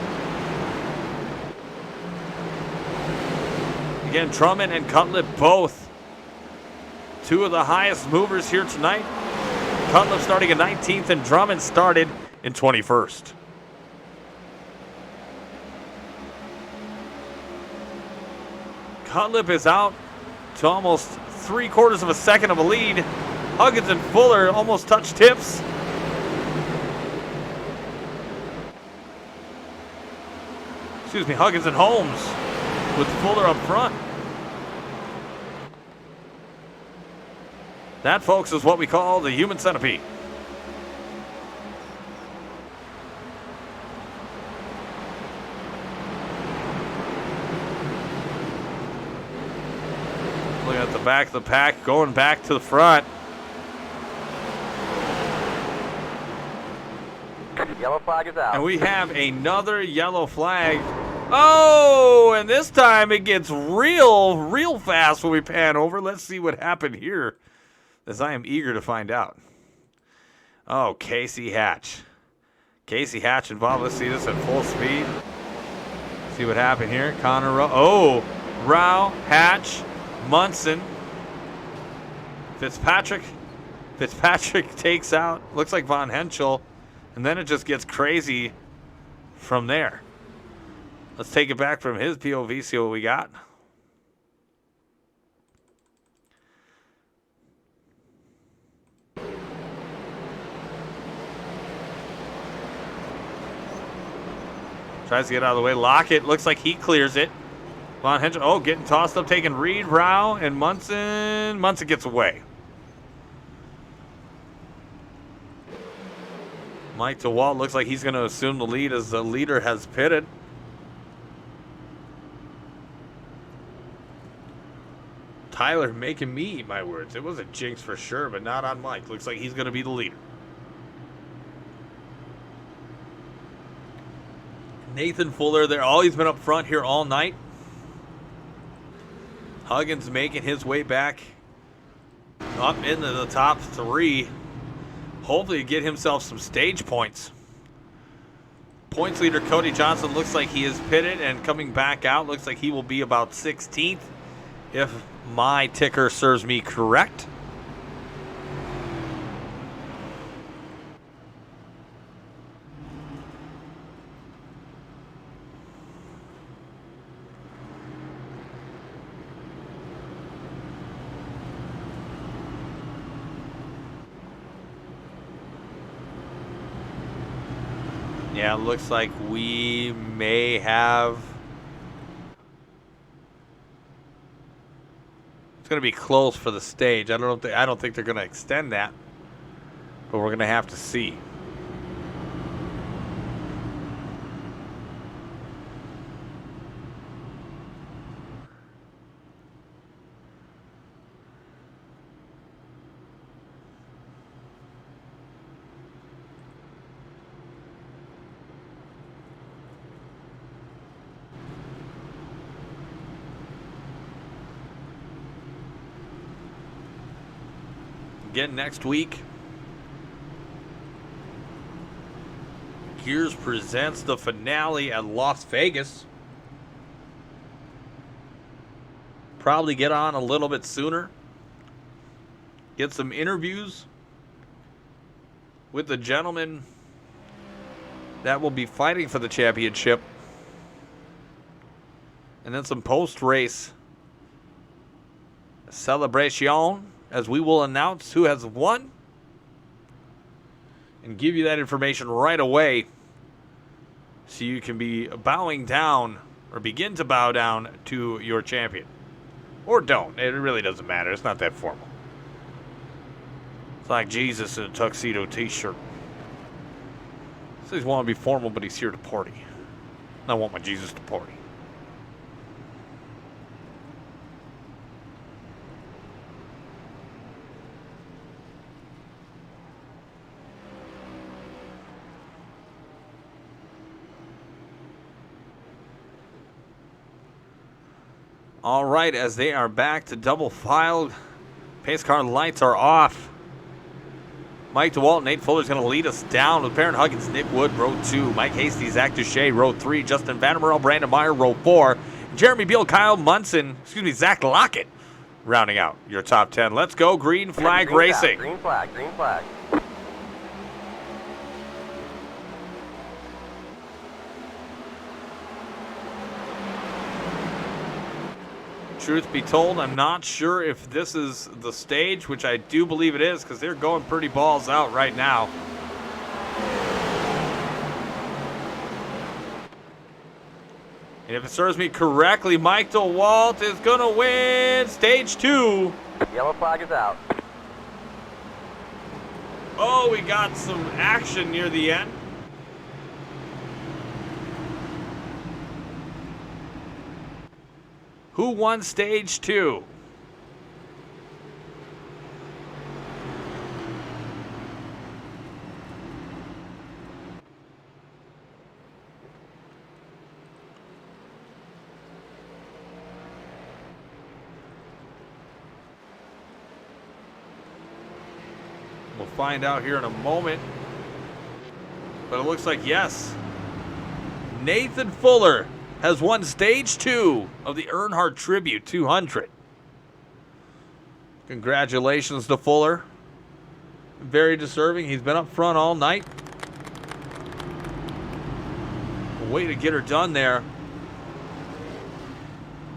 Again, Drummond and Cutlip both 2 of the highest movers here tonight. Cutlip starting in 19th and Drummond started in 21st. Cutlip is out to almost 3/4 of a second of a lead. Huggins and Fuller almost touched tips. Excuse me, Huggins and Holmes with Fuller up front. That, folks, is what we call the human centipede. Look at the back of the pack going back to the front. Yellow flag is out. And we have another yellow flag. Oh, and this time it gets real fast when we pan over. Let's see what happened here, as I am eager to find out. Oh, Casey Hatch. Casey Hatch involved. Let's see this at full speed. See what happened here. Connor Rowe. Oh, Rao, Hatch, Munson. Fitzpatrick takes out. Looks like Von Henschel. And then it just gets crazy from there. Let's take it back from his POV, see what we got. Tries to get out of the way. Lockett looks like he clears it. Von Henschel, oh, getting tossed up, taking Reed, Rao, and Munson. Munson gets away. Mike DeWalt looks like he's going to assume the lead as the leader has pitted. Tyler making me eat my words. It was a jinx for sure, but not on Mike. Looks like he's going to be the leader. Nathan Fuller there. Oh, he's been up front here all night. Huggins making his way back up into the top three. Hopefully get himself some stage points. Points leader Cody Johnson looks like he is pitted and coming back out. Looks like he will be about 16th if my ticker serves me correct. Yeah, it looks like we may have. It's going to be close for the stage. I don't think they're going to extend that, but we're going to have to see. Again next week, Gears presents the finale at Las Vegas. Probably get on a little bit sooner. Get some interviews with the gentlemen that will be fighting for the championship. And then some post-race celebration, as we will announce who has won and give you that information right away so you can be bowing down or begin to bow down to your champion. Or don't. It really doesn't matter. It's not that formal. It's like Jesus in a tuxedo t-shirt. Says he wants to be formal, but he's here to party. I want my Jesus to party. All right, as they are back to double file, pace car lights are off. Mike DeWalt, Nate Fuller's going to lead us down with Perrin Huggins, Nick Wood, row 2. Mike Hasty, Zach Duche, row 3. Justin Vandermerl, Brandon Meyer, row 4. Jeremy Beal, Zach Lockett, rounding out your top 10. Let's go, green flag racing. Green flag, green flag. Truth be told, I'm not sure if this is the stage, which I do believe it is, because they're going pretty balls out right now. And if it serves me correctly, Mike DeWalt is going to win stage 2. Yellow flag is out. Oh, we got some action near the end. Who won stage 2? find out here in a moment. But it looks like yes. Nathan Fuller has won Stage 2 of the Earnhardt Tribute 200. Congratulations to Fuller. Very deserving. He's been up front all night. A way to get her done there.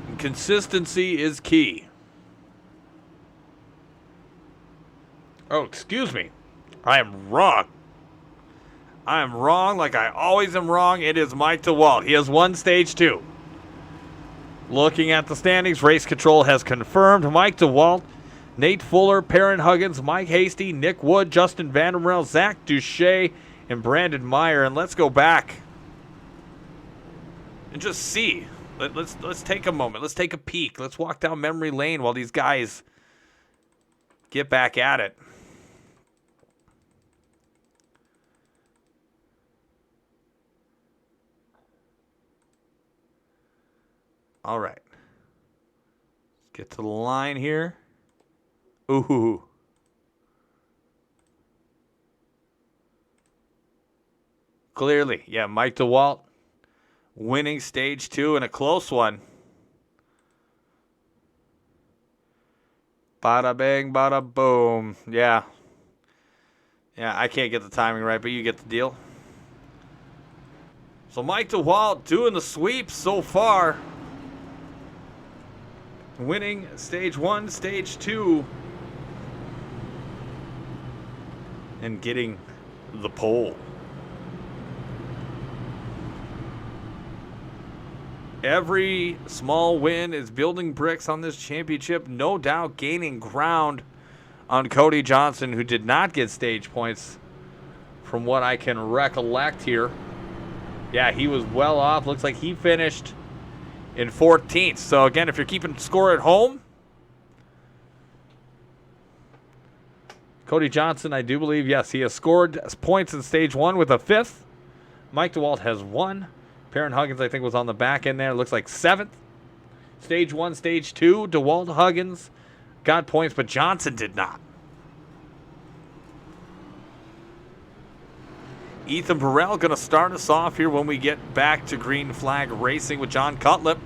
And consistency is key. Oh, excuse me. I am wrong. I am wrong like I always am wrong. It is Mike DeWalt. He has won Stage 2. Looking at the standings, Race Control has confirmed Mike DeWalt, Nate Fuller, Perrin Huggins, Mike Hasty, Nick Wood, Justin Vandermel, Zach Duche, and Brandon Meyer. And let's go back and just see. Let's take a moment. Let's take a peek. Let's walk down memory lane while these guys get back at it. All right. Let's get to the line here. Ooh. Clearly, yeah, Mike DeWalt winning Stage 2 in a close one. Bada bang, bada boom. Yeah. Yeah, I can't get the timing right, but you get the deal. So Mike DeWalt doing the sweep so far. Winning Stage 1, Stage 2. And getting the pole. Every small win is building bricks on this championship. No doubt gaining ground on Cody Johnson, who did not get stage points from what I can recollect here. Yeah, he was well off. Looks like he finished in 14th. So again, if you're keeping score at home, Cody Johnson, I do believe, yes, he has scored points in Stage 1 with a 5th. Mike DeWalt has 1. Perrin Huggins, I think, was on the back end there. It looks like 7th. Stage 1, Stage 2, DeWalt, Huggins got points, but Johnson did not. Ethan Burrell going to start us off here when we get back to Green Flag Racing with John Cutlip.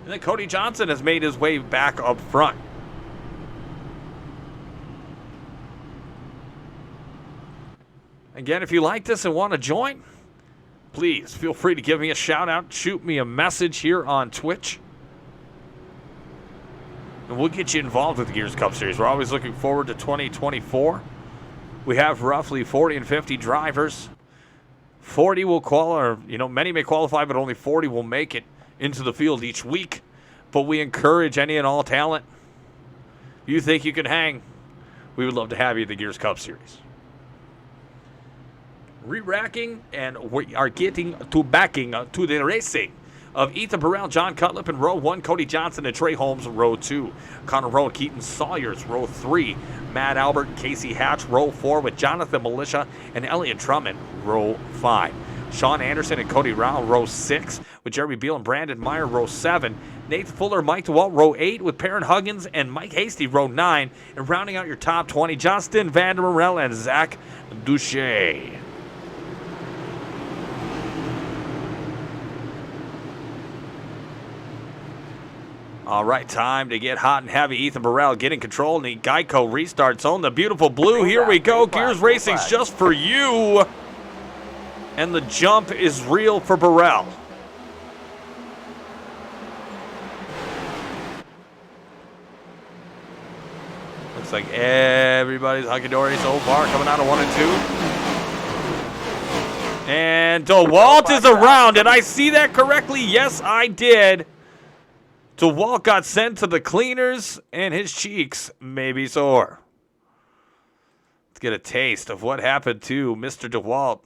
And then Cody Johnson has made his way back up front. Again, if you like this and want to join, please feel free to give me a shout out. Shoot me a message here on Twitch. And we'll get you involved with the Gears Cup Series. We're always looking forward to 2024. We have roughly 40 and 50 drivers. 40 will qualify, or, many may qualify, but only 40 will make it into the field each week. But we encourage any and all talent. You think you can hang? We would love to have you at the Gears Cup Series. Re-racking, and we are getting to backing to the racing of Ethan Burrell, John Cutlip in row 1, Cody Johnson and Trey Holmes row 2, Connor Rowe, Keaton Sawyers row 3, Matt Albert and Casey Hatch row 4 with Jonathan Militia and Elliot Drummond row 5. Sean Anderson and Cody Rao row 6 with Jeremy Beal and Brandon Meyer row 7. Nathan Fuller, Mike DeWalt row 8 with Perrin Huggins and Mike Hasty row 9. And rounding out your top 20, Justin Vandermel and Zach Duche. All right, time to get hot and heavy. Ethan Burrell getting control in the Geico restart zone. The beautiful blue. Here we go. Gears Racing's just for you. And the jump is real for Burrell. Looks like everybody's hunky-dory so far, coming out of 1 and 2. And DeWalt is around. Did I see that correctly? Yes, I did. DeWalt got sent to the cleaners, and his cheeks may be sore. Let's get a taste of what happened to Mr. DeWalt.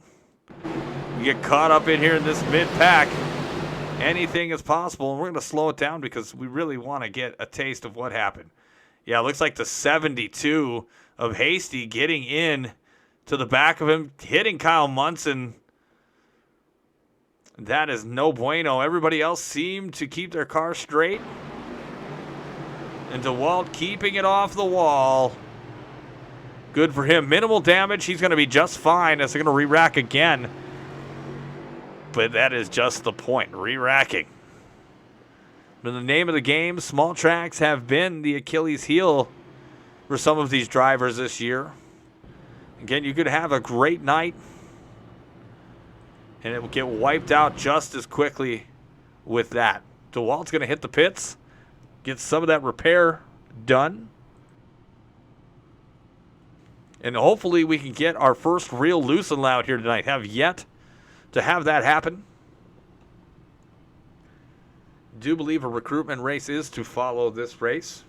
We get caught up in here in this mid-pack. Anything is possible, and we're going to slow it down because we really want to get a taste of what happened. Yeah, it looks like the 72 of Hasty getting in to the back of him, hitting Kyle Munson. That is no bueno. Everybody else seemed to keep their car straight. And DeWalt keeping it off the wall. Good for him. Minimal damage. He's going to be just fine as they're going to re-rack again. But that is just the point. Re-racking. But the name of the game, small tracks have been the Achilles heel for some of these drivers this year. Again, you could have a great night, and it will get wiped out just as quickly with that. DeWalt's going to hit the pits, get some of that repair done. And hopefully we can get our first real loose and loud here tonight. Have yet to have that happen. Do believe a recruitment race is to follow this race.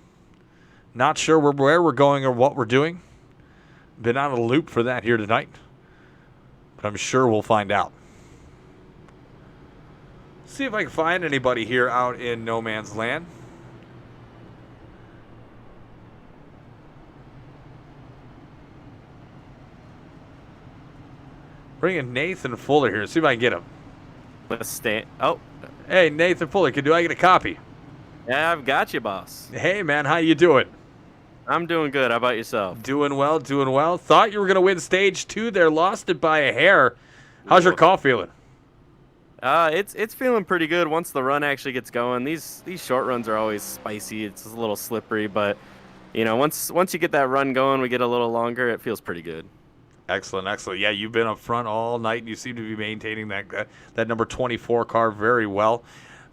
Not sure where we're going or what we're doing. Been on a loop for that here tonight. But I'm sure we'll find out. See if I can find anybody here out in no man's land. Bringing Nathan Fuller here. See if I can get him. Let's stay. Oh, Hey, Nathan Fuller, do I get a copy? yeah, I've got you, boss. Hey, man, how you doing? I'm doing good. How about yourself? Doing well, doing well. Thought you were going to win stage 2 there. Lost it by a hair. How's your call feeling? It's feeling pretty good once the run actually gets going. These short runs are always spicy. It's a little slippery, but you know, once you get that run going, we get a little longer. It feels pretty good. Excellent, excellent. Yeah, you've been up front all night. You seem to be maintaining that number 24 car very well.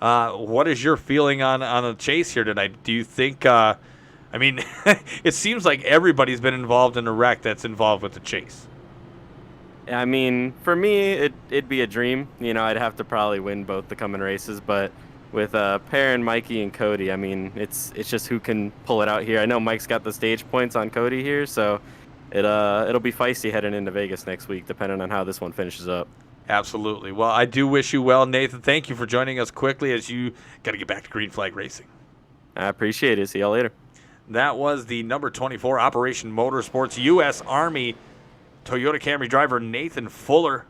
What is your feeling on the chase here tonight? Do you think? I mean, it seems like everybody's been involved in a wreck that's involved with the chase. I mean, for me, it'd be a dream. You know, I'd have to probably win both the coming races, but with Perrin, Mikey, and Cody, I mean, it's just who can pull it out here. I know Mike's got the stage points on Cody here, so it'll be feisty heading into Vegas next week, depending on how this one finishes up. Absolutely. Well, I do wish you well, Nathan. Thank you for joining us quickly as you got to get back to Green Flag Racing. I appreciate it. See y'all later. That was the number 24 Operation Motorsports U.S. Army Toyota Camry driver Nathan Fuller.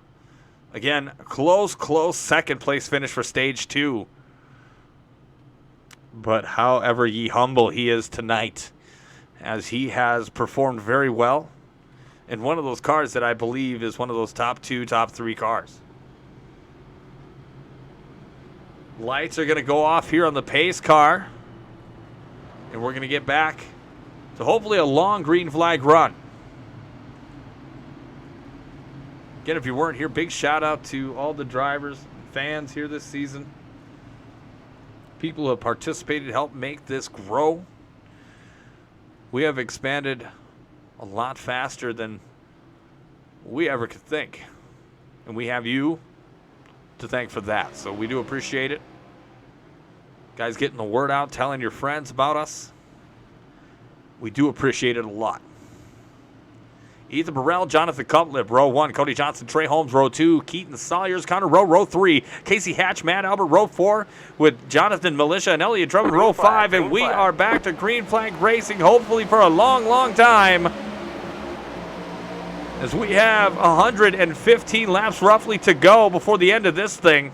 Again, close second place finish for stage 2. But however ye humble he is tonight, as he has performed very well in one of those cars that I believe is one of those top 2, top 3 cars. Lights are going to go off here on the pace car. And we're going to get back to hopefully a long green flag run. Again, if you weren't here, big shout out to all the drivers, fans here this season. People who have participated, helped make this grow. We have expanded a lot faster than we ever could think. And we have you to thank for that. So we do appreciate it. Guys getting the word out, telling your friends about us. We do appreciate it a lot. Ethan Burrell, Jonathan Cutlip, row 1. Cody Johnson, Trey Holmes, row 2. Keaton Salyers, Connor Rowe, row 3. Casey Hatch, Matt Albert, row 4. With Jonathan Militia and Elliot Drummond, row 5. And we are back to Green Flag Racing, hopefully for a long, long time. As we have 115 laps roughly to go before the end of this thing.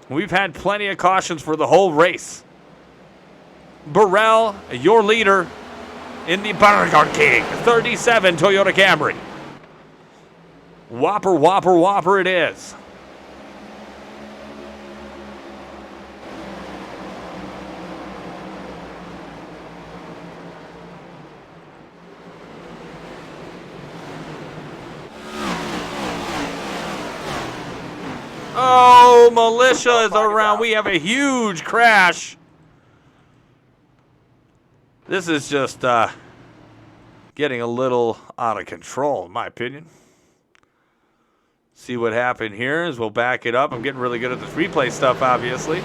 We've had plenty of cautions for the whole race. Burrell, your leader in the Burger King 37 Toyota Camry. Whopper, whopper, whopper it is. Oh, Militia is around. We have a huge crash. This is just getting a little out of control, in my opinion. See what happened here as we'll back it up. I'm getting really good at this replay stuff, obviously.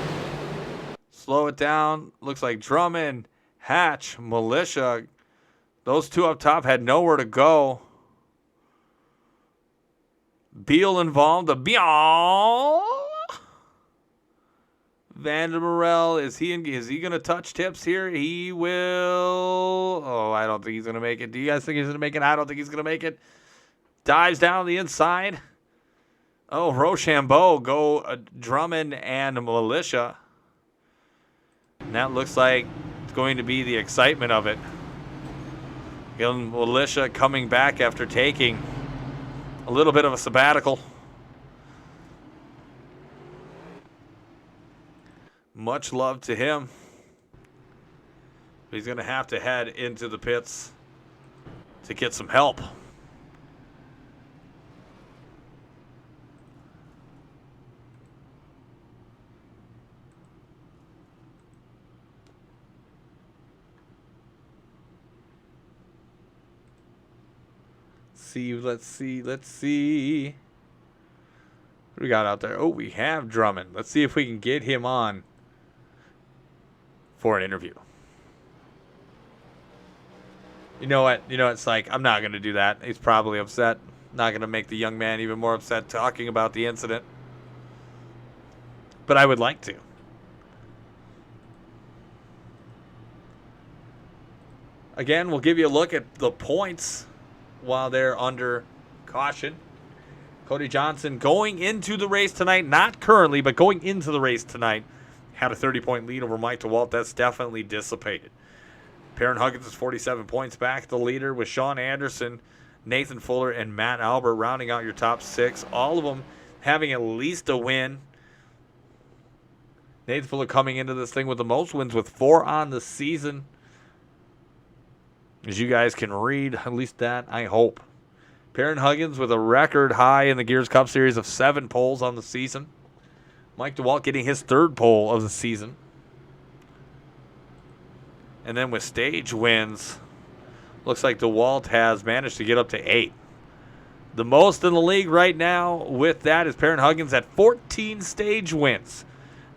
Slow it down. Looks like Drummond, Hatch, Militia. Those two up top had nowhere to go. Beal involved. Beal. Vandermarel, is he going to touch tips here? He will. Oh, I don't think he's going to make it. Do you guys think he's going to make it? I don't think he's going to make it. Dives down the inside. Oh, Rochambeau go Drummond and Militia. And that looks like it's going to be the excitement of it. Young Militia coming back after taking a little bit of a sabbatical. Much love to him. He's going to have to head into the pits to get some help. Let's see. What do we got out there? Oh, we have Drummond. Let's see if we can get him on for an interview. You know what? It's like, I'm not going to do that. He's probably upset. Not going to make the young man even more upset talking about the incident. But I would like to. Again, we'll give you a look at the points while they're under caution. Cody Johnson going into the race tonight, not currently, but going into the race tonight, had a 30-point lead over Mike DeWalt. That's definitely dissipated. Perrin Huggins is 47 points back, the leader, with Sean Anderson, Nathan Fuller, and Matt Albert rounding out your top 6. All of them having at least a win. Nathan Fuller coming into this thing with the most wins, with 4 on the season. As you guys can read, at least that, I hope. Perrin Huggins with a record high in the Gears Cup Series of 7 poles on the season. Mike DeWalt getting his 3rd pole of the season. And then with stage wins, looks like DeWalt has managed to get up to 8. The most in the league right now with that is Perrin Huggins at 14 stage wins.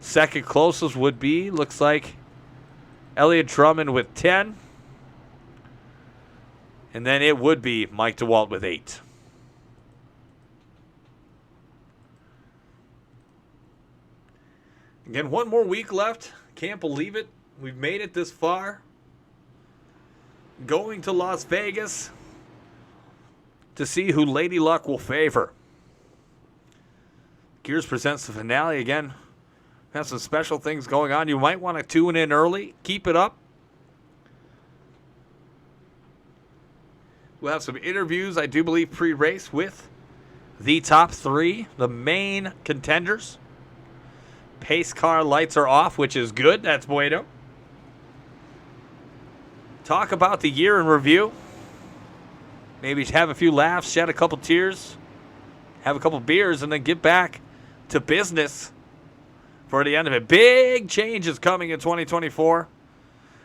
Second closest would be, looks like, Elliot Drummond with 10. And then it would be Mike DeWalt with 8. Again, one more week left. Can't believe it. We've made it this far. Going to Las Vegas to see who Lady Luck will favor. Gears presents the finale again. Have some special things going on. You might want to tune in early. Keep it up. We'll have some interviews, I do believe, pre-race with the top 3, the main contenders. Pace car lights are off, which is good. That's bueno. Talk about the year in review. Maybe have a few laughs, shed a couple tears, have a couple beers, and then get back to business for the end of it. Big changes coming in 2024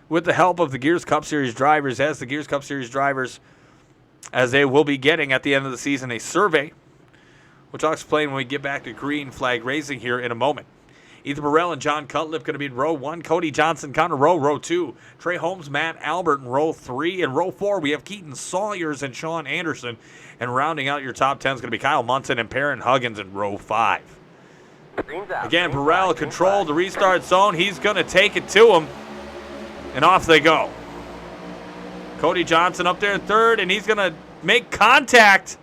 with the help of the Gears Cup Series drivers, as the Gears Cup Series drivers, as they will be getting at the end of the season a survey, which I'll explain when we get back to green flag racing here in a moment. Ethan Burrell and John Cutliff going to be in row 1. Cody Johnson, Connor Rowe, row 2. Trey Holmes, Matt Albert in row 3. In row 4, we have Keaton Sawyers and Sean Anderson. And rounding out your top 10 is going to be Kyle Munson and Perrin Huggins in row 5. Again, Burrell controlled the restart zone. He's going to take it to him. And off they go. Cody Johnson up there in 3rd, and he's going to make contact.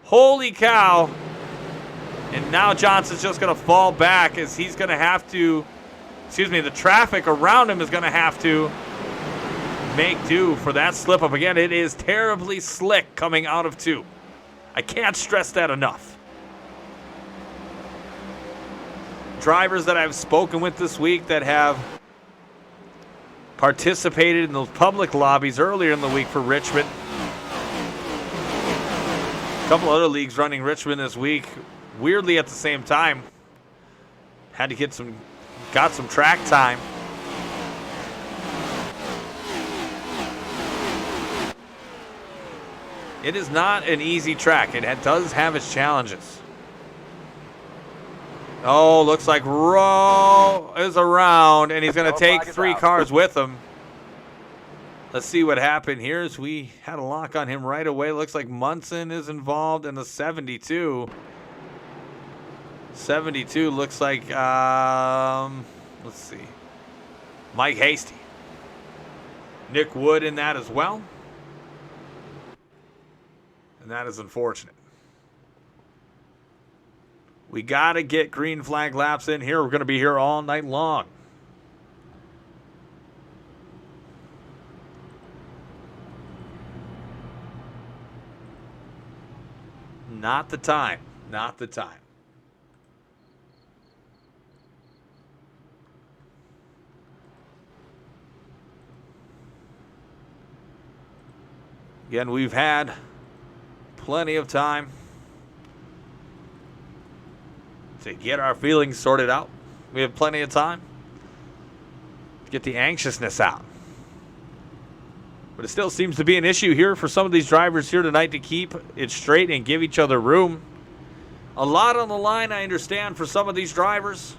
Holy cow. And now Johnson's just going to fall back as he's going to have to, the traffic around him is going to have to make do for that slip up. Again, it is terribly slick coming out of 2. I can't stress that enough. Drivers that I've spoken with this week that have participated in those public lobbies earlier in the week for Richmond. A couple other leagues running Richmond this week, weirdly at the same time. Had to got some track time. It is not an easy track. It does have its challenges. Oh, looks like Rowe is around, and he's going to take 3 cars with him. Let's see what happened here as we had a lock on him right away. Looks like Munson is involved in the 72. 72 looks like, let's see, Mike Hasty. Nick Wood in that as well. And that is unfortunate. We got to get green flag laps in here. We're going to be here all night long. not the time. Not the time. Again, we've had plenty of time to get our feelings sorted out. We have plenty of time to get the anxiousness out. But it still seems to be an issue here for some of these drivers here tonight to keep it straight and give each other room. A lot on the line, I understand, for some of these drivers.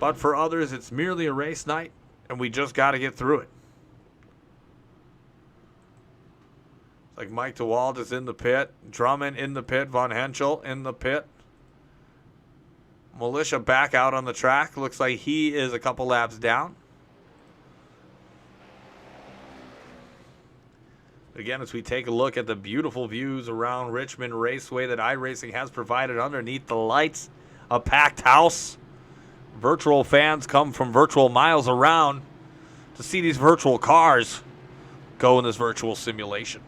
But for others, it's merely a race night, and we just got to get through it. It's like Mike DeWald is in the pit. Drummond in the pit. Von Henschel in the pit. Militia back out on the track. Looks like he is a couple laps down. Again, as we take a look at the beautiful views around Richmond Raceway that iRacing has provided underneath the lights, a packed house. Virtual fans come from virtual miles around to see these virtual cars go in this virtual simulation.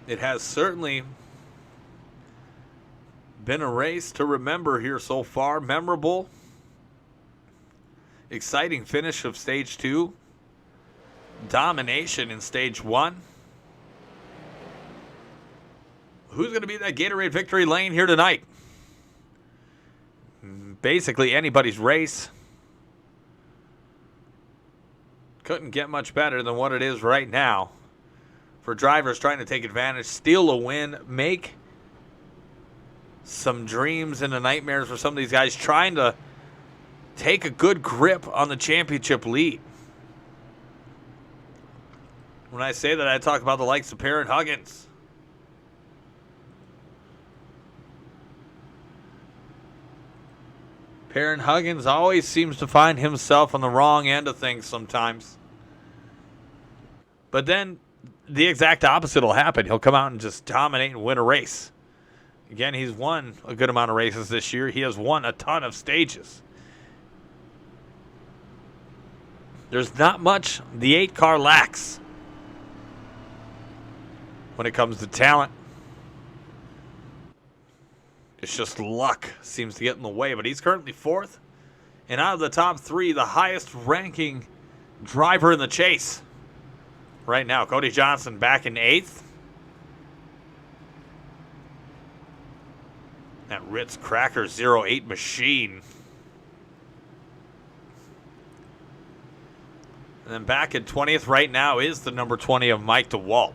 It has certainly been a race to remember here so far. Memorable, exciting finish of stage 2. Domination in stage 1. Who's going to be in that Gatorade victory lane here tonight? Basically anybody's race. Couldn't get much better than what it is right now for drivers trying to take advantage, steal a win, make some dreams into nightmares for some of these guys trying to take a good grip on the championship lead. When I say that, I talk about the likes of Perrin Huggins. Perrin Huggins always seems to find himself on the wrong end of things sometimes. But then the exact opposite will happen. He'll come out and just dominate and win a race. Again, he's won a good amount of races this year. He has won a ton of stages. There's not much the 8 car lacks when it comes to talent. It's just luck seems to get in the way, but he's currently 4th. And out of the top 3, the highest ranking driver in the chase right now. Cody Johnson back in 8th. That Ritz Cracker 08 machine. And then back in 20th right now is the number 20 of Mike DeWalt.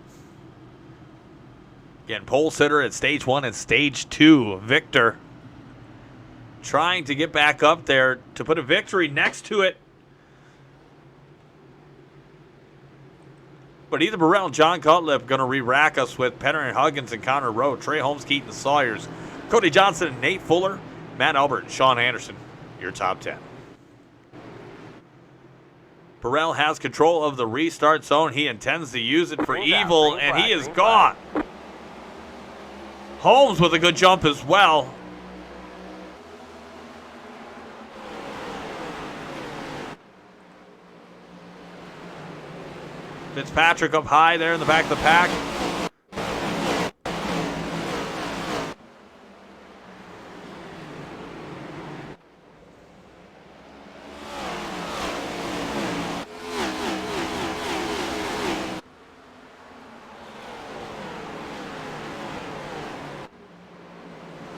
Again, pole sitter at stage 1 and stage 2. Victor trying to get back up there to put a victory next to it. But either Burrell and John Cutlip going to re-rack us with Perrin Huggins and Connor Rowe, Trey Holmes, Keaton Sawyers, Cody Johnson and Nate Fuller, Matt Albert and Sean Anderson, your top 10. Burrell has control of the restart zone. He intends to use it for evil, and he is gone. Holmes with a good jump as well. Fitzpatrick up high there in the back of the pack.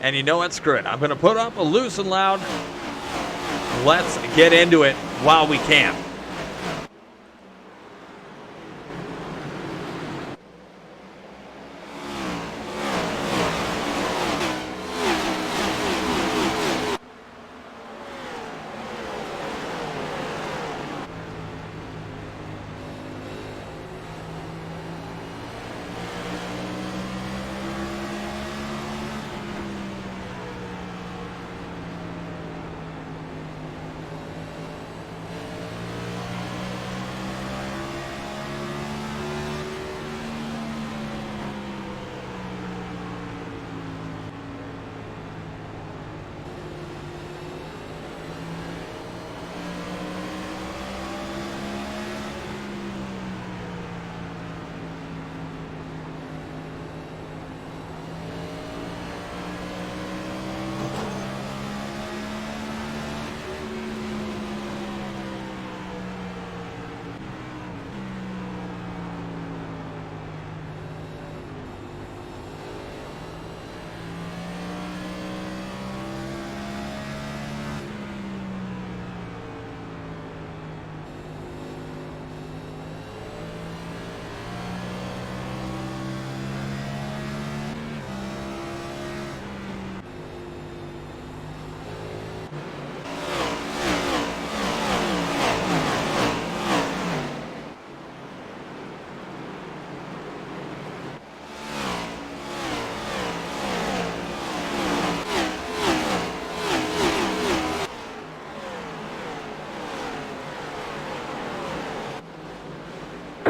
And you know what? Screw it. I'm going to put up a loose and loud. Let's get into it while we can.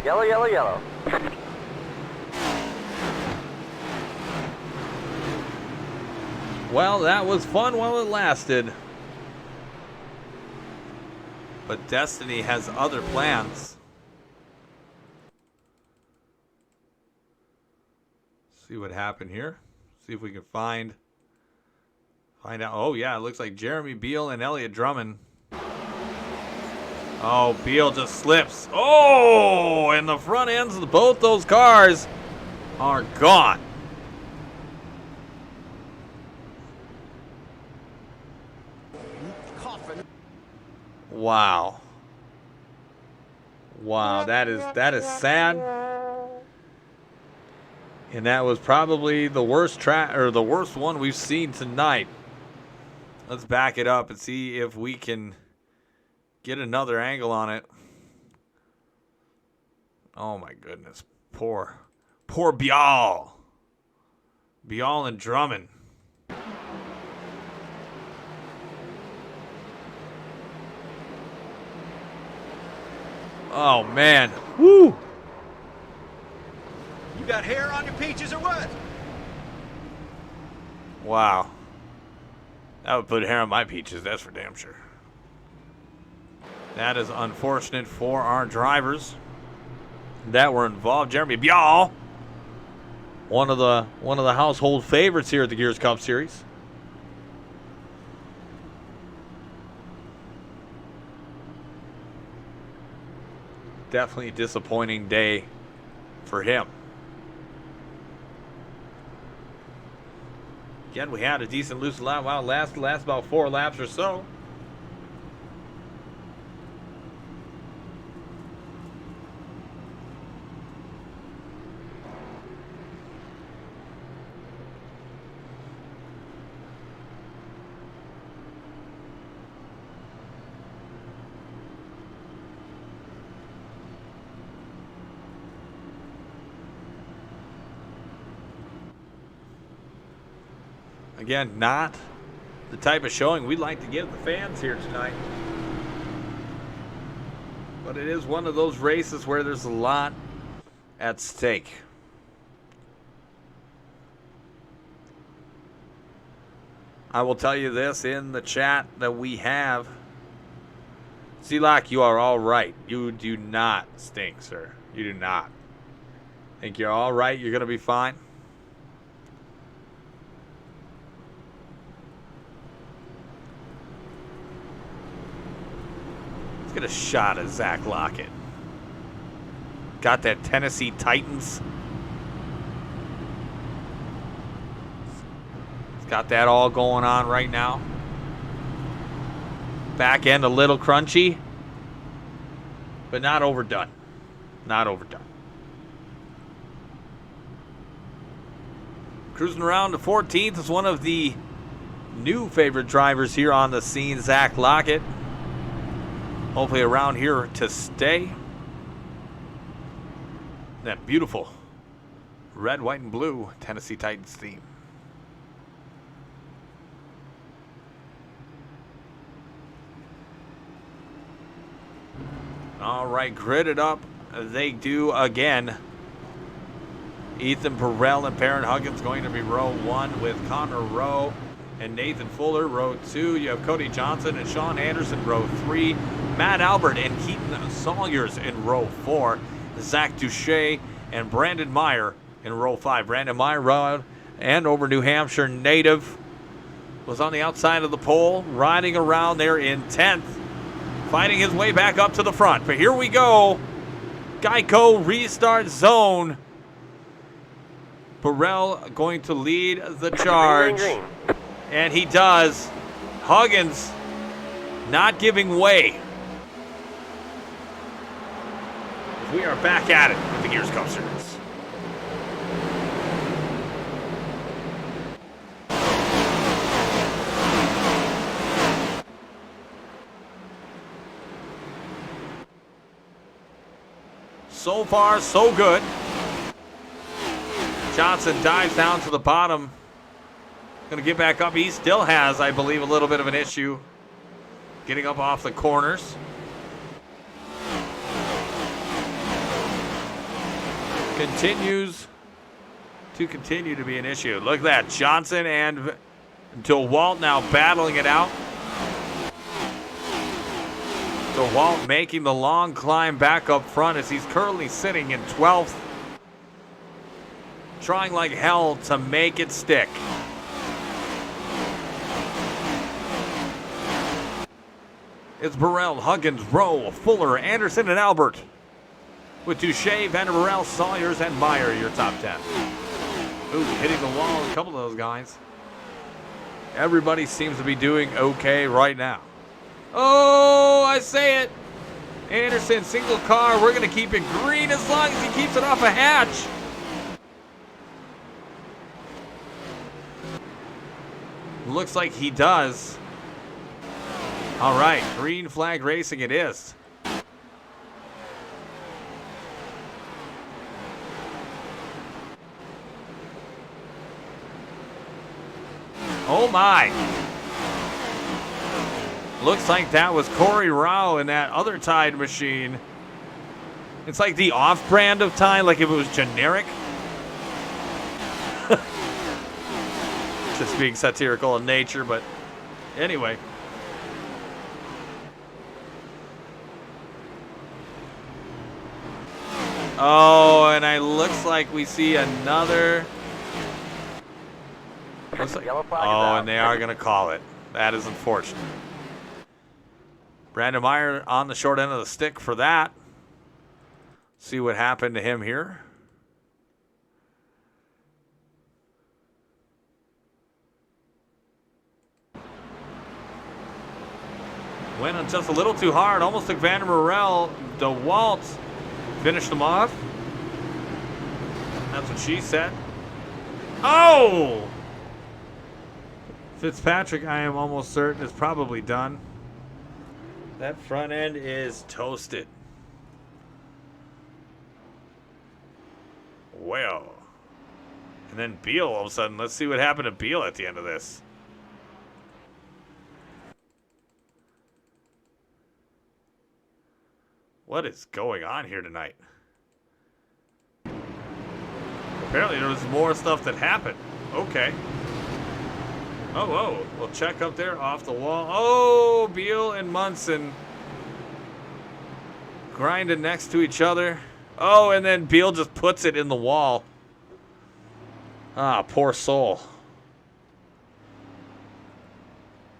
Yellow, yellow, yellow. Well, that was fun while it lasted. But Destiny has other plans. See what happened here. See if we can find out. Oh, yeah, it looks like Jeremy Beal and Elliott Drummond. Oh, Beal just slips. Oh, and the front ends of both those cars are gone. Wow. Wow, that is sad. And that was probably the worst the worst one we've seen tonight. Let's back it up and see if we can get another angle on it. Oh my goodness. Poor Bial. Bial and Drummond. Oh man. Woo! You got hair on your peaches or what? Wow. That would put hair on my peaches, that's for damn sure. That is unfortunate for our drivers that were involved. Jeremy Bial, one of the household favorites here at the Gears Cup Series. Definitely a disappointing day for him. Again, we had a decent loose lap. Wow, last about 4 laps or so. Again, not the type of showing we'd like to give the fans here tonight. But it is one of those races where there's a lot at stake. I will tell you this in the chat that we have. C-Lock, you are all right. You do not stink, sir. You do not. Think you're all right. You're going to be fine. Get a shot at Zach Lockett. Got that Tennessee Titans. He's got that all going on right now. Back end a little crunchy, but not overdone. Not overdone. Cruising around to 14th is one of the new favorite drivers here on the scene, Zach Lockett. Hopefully around here to stay. That beautiful red, white, and blue Tennessee Titans theme. All right, gridded up. They do again. Ethan Burrell and Perrin Huggins going to be row 1 with Connor Rowe and Nathan Fuller, row 2. You have Cody Johnson and Sean Anderson, row 3. Matt Albert and Keaton Sawyers in row 4. Zach Duche and Brandon Meyer in row 5. Brandon Meyer, rode Andover, New Hampshire native, was on the outside of the pole, riding around there in 10th, fighting his way back up to the front. But here we go. Geico restart zone. Burrell going to lead the charge. Green, green, green. And he does. Huggins not giving way. We are back at it with the Gears Cup Series. So far, so good. Johnson dives down to the bottom. Going to get back up. He still has, I believe, a little bit of an issue getting up off the corners. continues to be an issue. Look at that. Johnson and DeWalt now battling it out. DeWalt making the long climb back up front as he's currently sitting in 12th. Trying like hell to make it stick. It's Burrell, Huggins, Rowe, Fuller, Anderson, and Albert. With Touche, Van der Burrell, Sawyers, and Meyer, your top 10. Ooh, hitting the wall, a couple of those guys. Everybody seems to be doing okay right now. Oh, I say it. Anderson, single car. We're going to keep it green as long as he keeps it off a hatch. Looks like he does. All right, green flag racing it is. Oh my. Looks like that was Corey Rao in that other Tide machine. It's like the off-brand of Tide, like if it was generic. Just being satirical in nature, but anyway. Oh, and it looks like we see another. Like, oh, and they are going to call it. That is unfortunate. Brandon Meyer on the short end of the stick for that. See what happened to him here. Went on just a little too hard. Almost took Van der Merel. DeWalt finished him off. That's what she said. Oh! Fitzpatrick, I am almost certain, is probably done. That front end is toasted. Well. And then Beal all of a sudden. Let's see what happened to Beal at the end of this. What is going on here tonight? Apparently there was more stuff that happened. Okay. Oh, we'll check up there off the wall. Oh, Beal and Munson grinding next to each other. Oh, and then Beal just puts it in the wall. Ah, poor soul.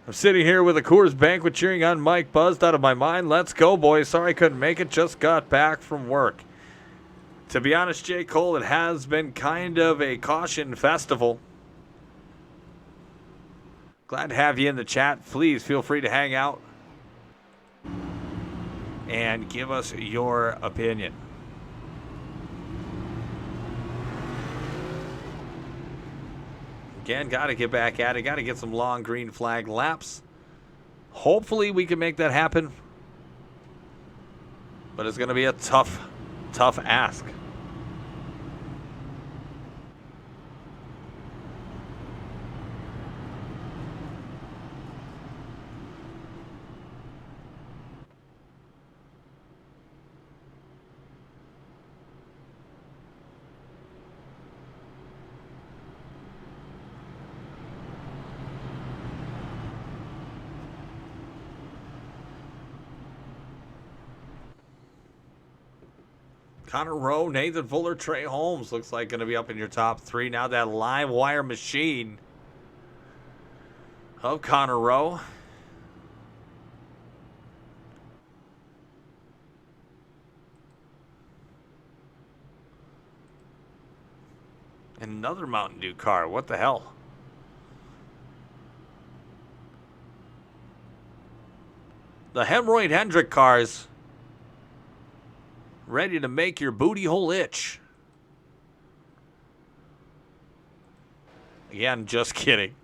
I'm sitting here with a Coors Banquet cheering on Mike, buzzed out of my mind. Let's go, boys. Sorry I couldn't make it. Just got back from work. To be honest, J. Cole, it has been kind of a caution festival. Glad to have you in the chat. Please feel free to hang out and give us your opinion. Again, got to get back at it. Got to get some long green flag laps. Hopefully we can make that happen. But it's going to be a tough ask. Connor Rowe, Nathan Fuller, Trey Holmes looks like going to be up in your top three. Now that live wire machine of Connor Rowe. Another Mountain Dew car. What the hell? The Hemroyd Hendrick cars. Ready to make your booty hole itch. Again, just kidding.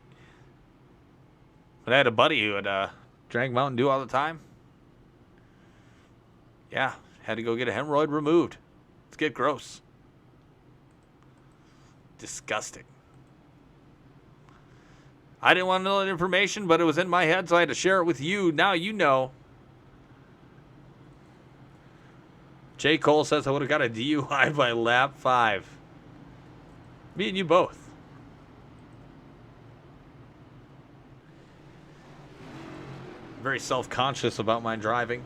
But I had a buddy who had drank Mountain Dew all the time. Yeah, had to go get a hemorrhoid removed. Let's get gross. Disgusting. I didn't want to know that information, but it was in my head, so I had to share it with you. Now you know. J. Cole says I would have got a DUI by lap 5. Me and you both. Very self-conscious about my driving.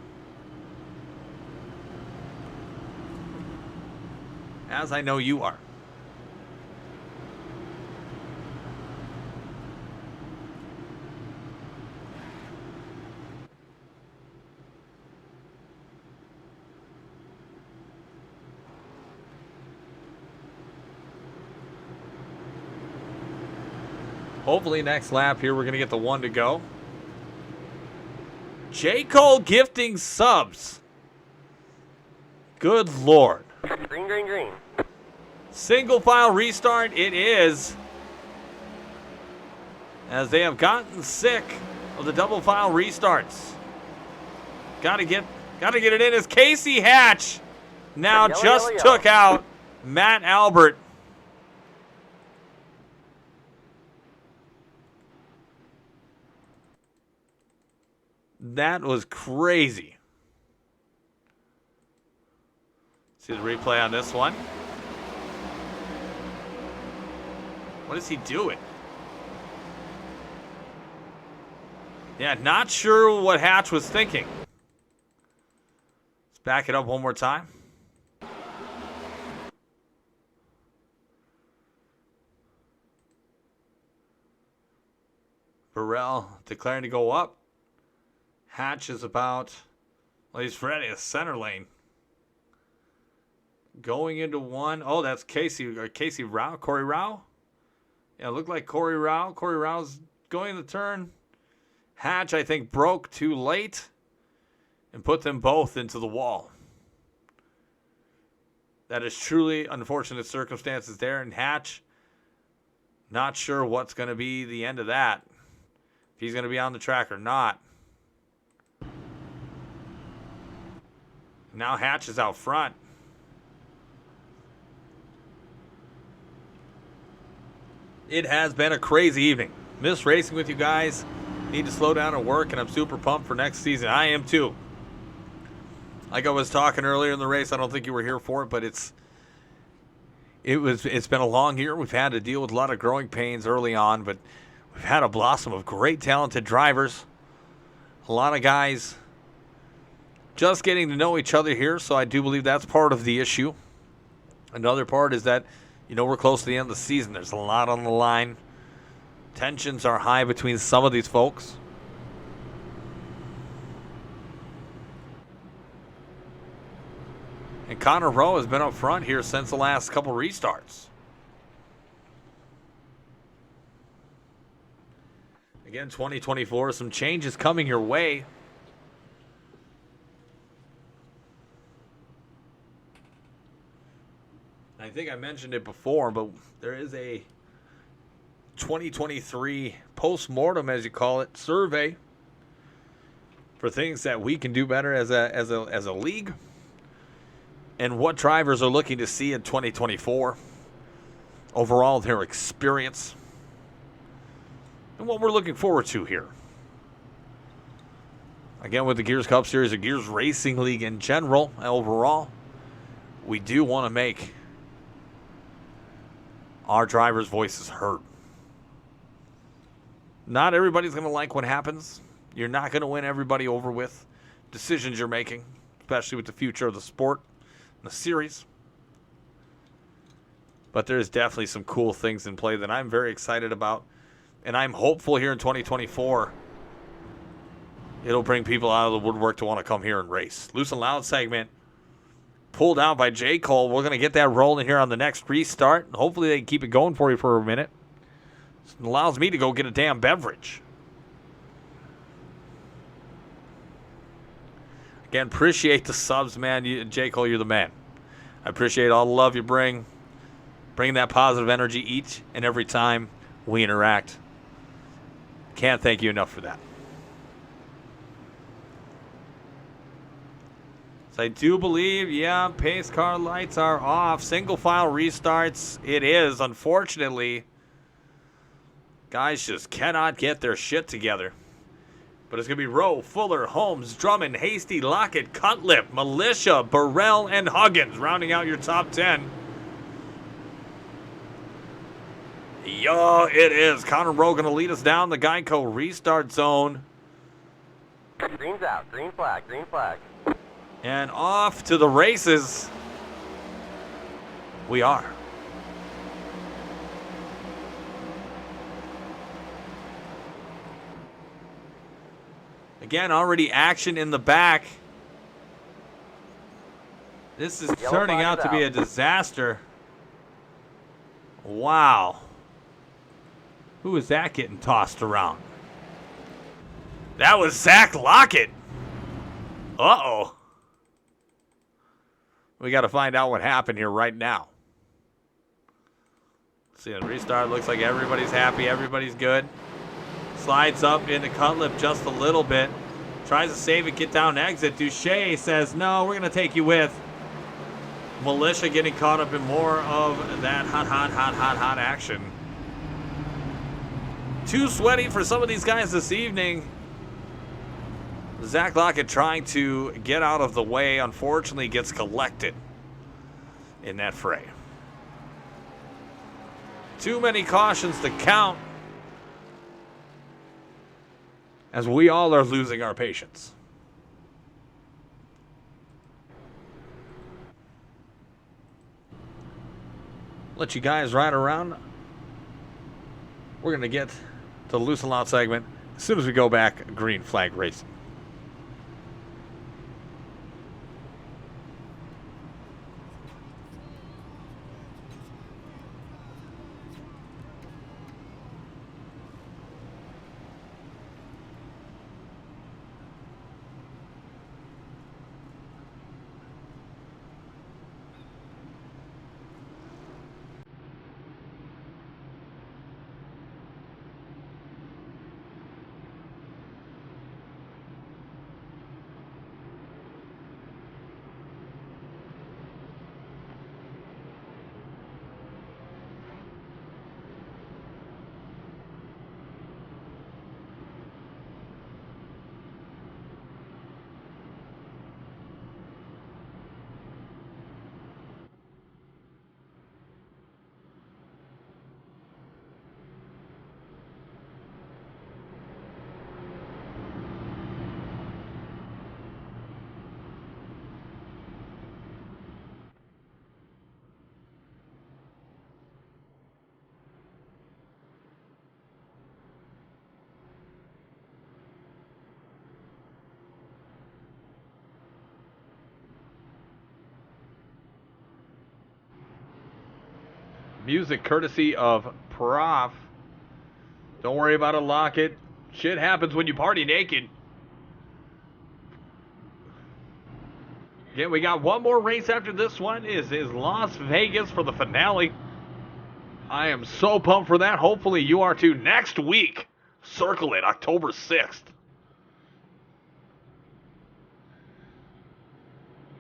As I know you are. Hopefully next lap here we're going to get the 1 to go. J. Cole gifting subs. Good Lord. Green, green, green. Single file restart it is. As they have gotten sick of the double file restarts. Gotta get it in as Casey Hatch now Yellow, just yellow, took out Matt Albert. That was crazy. See the replay on this one. What is he doing? Yeah, not sure what Hatch was thinking. Let's back it up one more time. Burrell declaring to go up. Hatch is about, well, he's ready, a center lane. Going into 1. Oh, that's Casey Rao, Corey Rao. Yeah, it looked like Corey Rao. Corey Rao's going the turn. Hatch, I think, broke too late and put them both into the wall. That is truly unfortunate circumstances there. And Hatch, not sure what's going to be the end of that. If he's going to be on the track or not. Now Hatch is out front. It has been a crazy evening. Miss racing with you guys. Need to slow down and work, and I'm super pumped for next season. I am too. Like I was talking earlier in the race, I don't think you were here for it, but it's been a long year. We've had to deal with a lot of growing pains early on, but we've had a blossom of great, talented drivers. A lot of guys just getting to know each other here, so I do believe that's part of the issue. Another part is that, we're close to the end of the season. There's a lot on the line. Tensions are high between some of these folks. And Connor Rowe has been up front here since the last couple restarts. Again, 2024, some changes coming your way. I think I mentioned it before, but there is a 2023 post-mortem, as you call it, survey for things that we can do better as a league and what drivers are looking to see in 2024. Overall, their experience and what we're looking forward to here. Again, with the Gears Cup Series, the Gears Racing League in general, overall, we do want to make our drivers' voices heard. Not everybody's going to like what happens. You're not going to win everybody over with decisions you're making, especially with the future of the sport and the series. But there's definitely some cool things in play that I'm very excited about. And I'm hopeful here in 2024 it'll bring people out of the woodwork to want to come here and race. Loose and Loud segment pulled out by J. Cole. We're going to get that rolling here on the next restart. Hopefully they can keep it going for you for a minute. It allows me to go get a damn beverage. Again, appreciate the subs, man. J. Cole, you're the man. I appreciate all the love you bring. Bringing that positive energy each and every time we interact. Can't thank you enough for that. So I do believe, pace car lights are off. Single file restarts. It is, unfortunately. Guys just cannot get their shit together. But it's going to be Rowe, Fuller, Holmes, Drummond, Hasty, Lockett, Cutlip, Militia, Burrell, and Huggins rounding out your top 10. Yo, it is. Connor Rowe going to lead us down the Geico restart zone. Green's out. Green flag. Green flag. And off to the races we are. Again, already action in the back. This is Yellow turning flag out is to be a out. disaster. Wow. Who is that getting tossed around? That was Zach Lockett. Uh-oh. We got to find out what happened here right now. See, the restart looks like everybody's happy, everybody's good. Slides up into Cutlip just a little bit. Tries to save it, get down exit. Duche says, no, we're going to take you with. Militia getting caught up in more of that hot action. Too sweaty for some of these guys this evening. Zach Lockett trying to get out of the way, unfortunately gets collected in that fray. Too many cautions to count, as we all are losing our patience. Let you guys ride around. We're going to get to the loose and loud segment as soon as we go back green flag racing. Music courtesy of Prof. Don't worry about a Lockett. Shit happens when you party naked. Again, we got one more race after this one. Is Las Vegas for the finale. I am so pumped for that. Hopefully you are too. Next week, circle it, October 6th.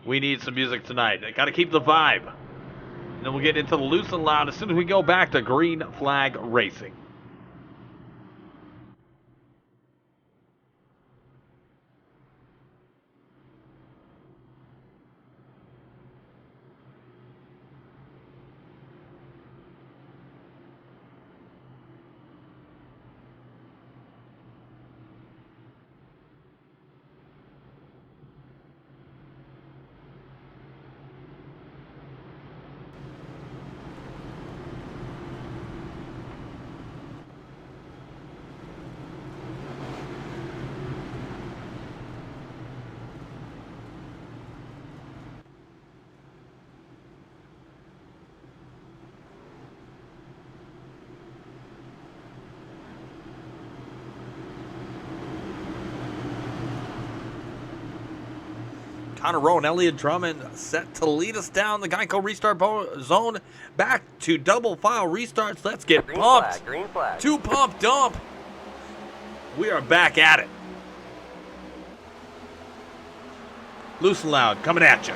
We need some music tonight. I got to keep the vibe. And then we'll get into the loose and loud as soon as we go back to green flag racing. Connor Rowe and Elliott Drummond set to lead us down the Geico restart zone. Back to double file restarts. Let's get Green pumped. flag. Green flag. Two pump dump. We are back at it. Loose and loud coming at you.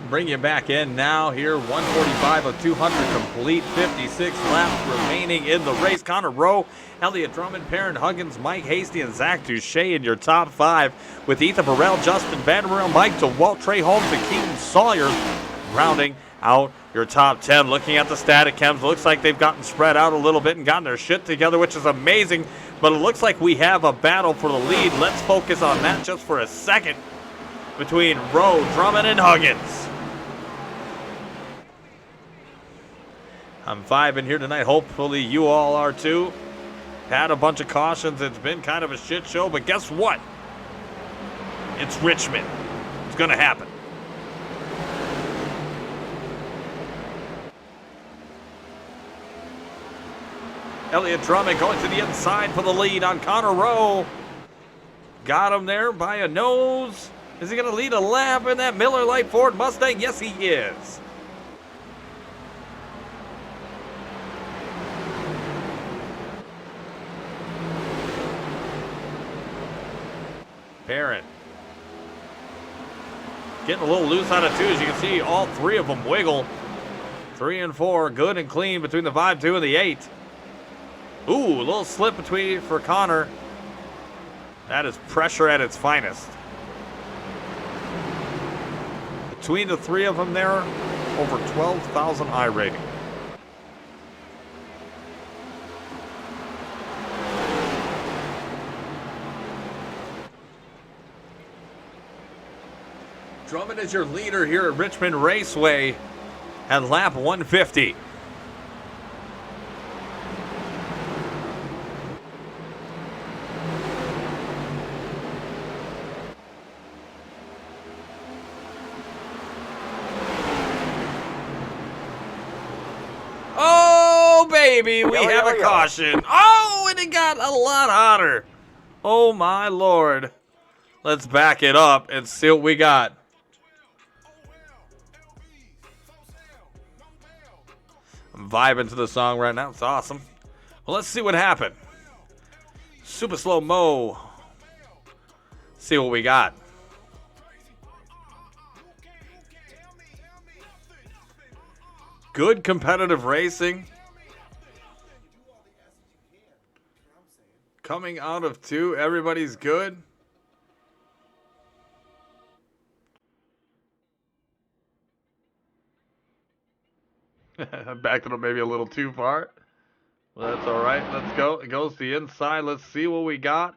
bring you back in now here. 145 of 200 complete, 56 laps remaining in the race. Connor Rowe, Elliott Drummond, Perrin Huggins, Mike Hasty, and Zach Duche in your top 5, with Ethan Burrell, Justin Vanderbilt, Mike DeWalt, Trey Holmes, and Keaton Sawyer rounding out your top 10. Looking at the static chems, looks like they've gotten spread out a little bit and gotten their shit together, which is amazing. But it looks like we have a battle for the lead. Let's focus on that just for a second between Rowe, Drummond, and Huggins. I'm vibing here tonight. Hopefully you all are too. Had a bunch of cautions. It's been kind of a shit show, but guess what? It's Richmond. It's going to happen. Elliott Drummond going to the inside for the lead on Connor Rowe. Got him there by a nose. Is he going to lead a lap in that Miller Lite Ford Mustang? Yes, he is. Perrin getting a little loose out of 2. As you can see, all 3 of them wiggle. 3 and 4, good and clean between the 5-2 and the 8. Ooh, a little slip for Connor. That is pressure at its finest. Between the 3 of them there, over 12,000 I rating. Drummond is your leader here at Richmond Raceway at lap 150. Oh, baby, we have a caution. Oh, and it got a lot hotter. Oh, my Lord. Let's back it up and see what we got. I'm vibing to the song right now. It's awesome. Well, let's see what happened. Super slow mo. See what we got. Good competitive racing. Coming out of 2, everybody's good. I backed it up maybe a little too far. Well, that's all right. Let's go. It goes to the inside. Let's see what we got.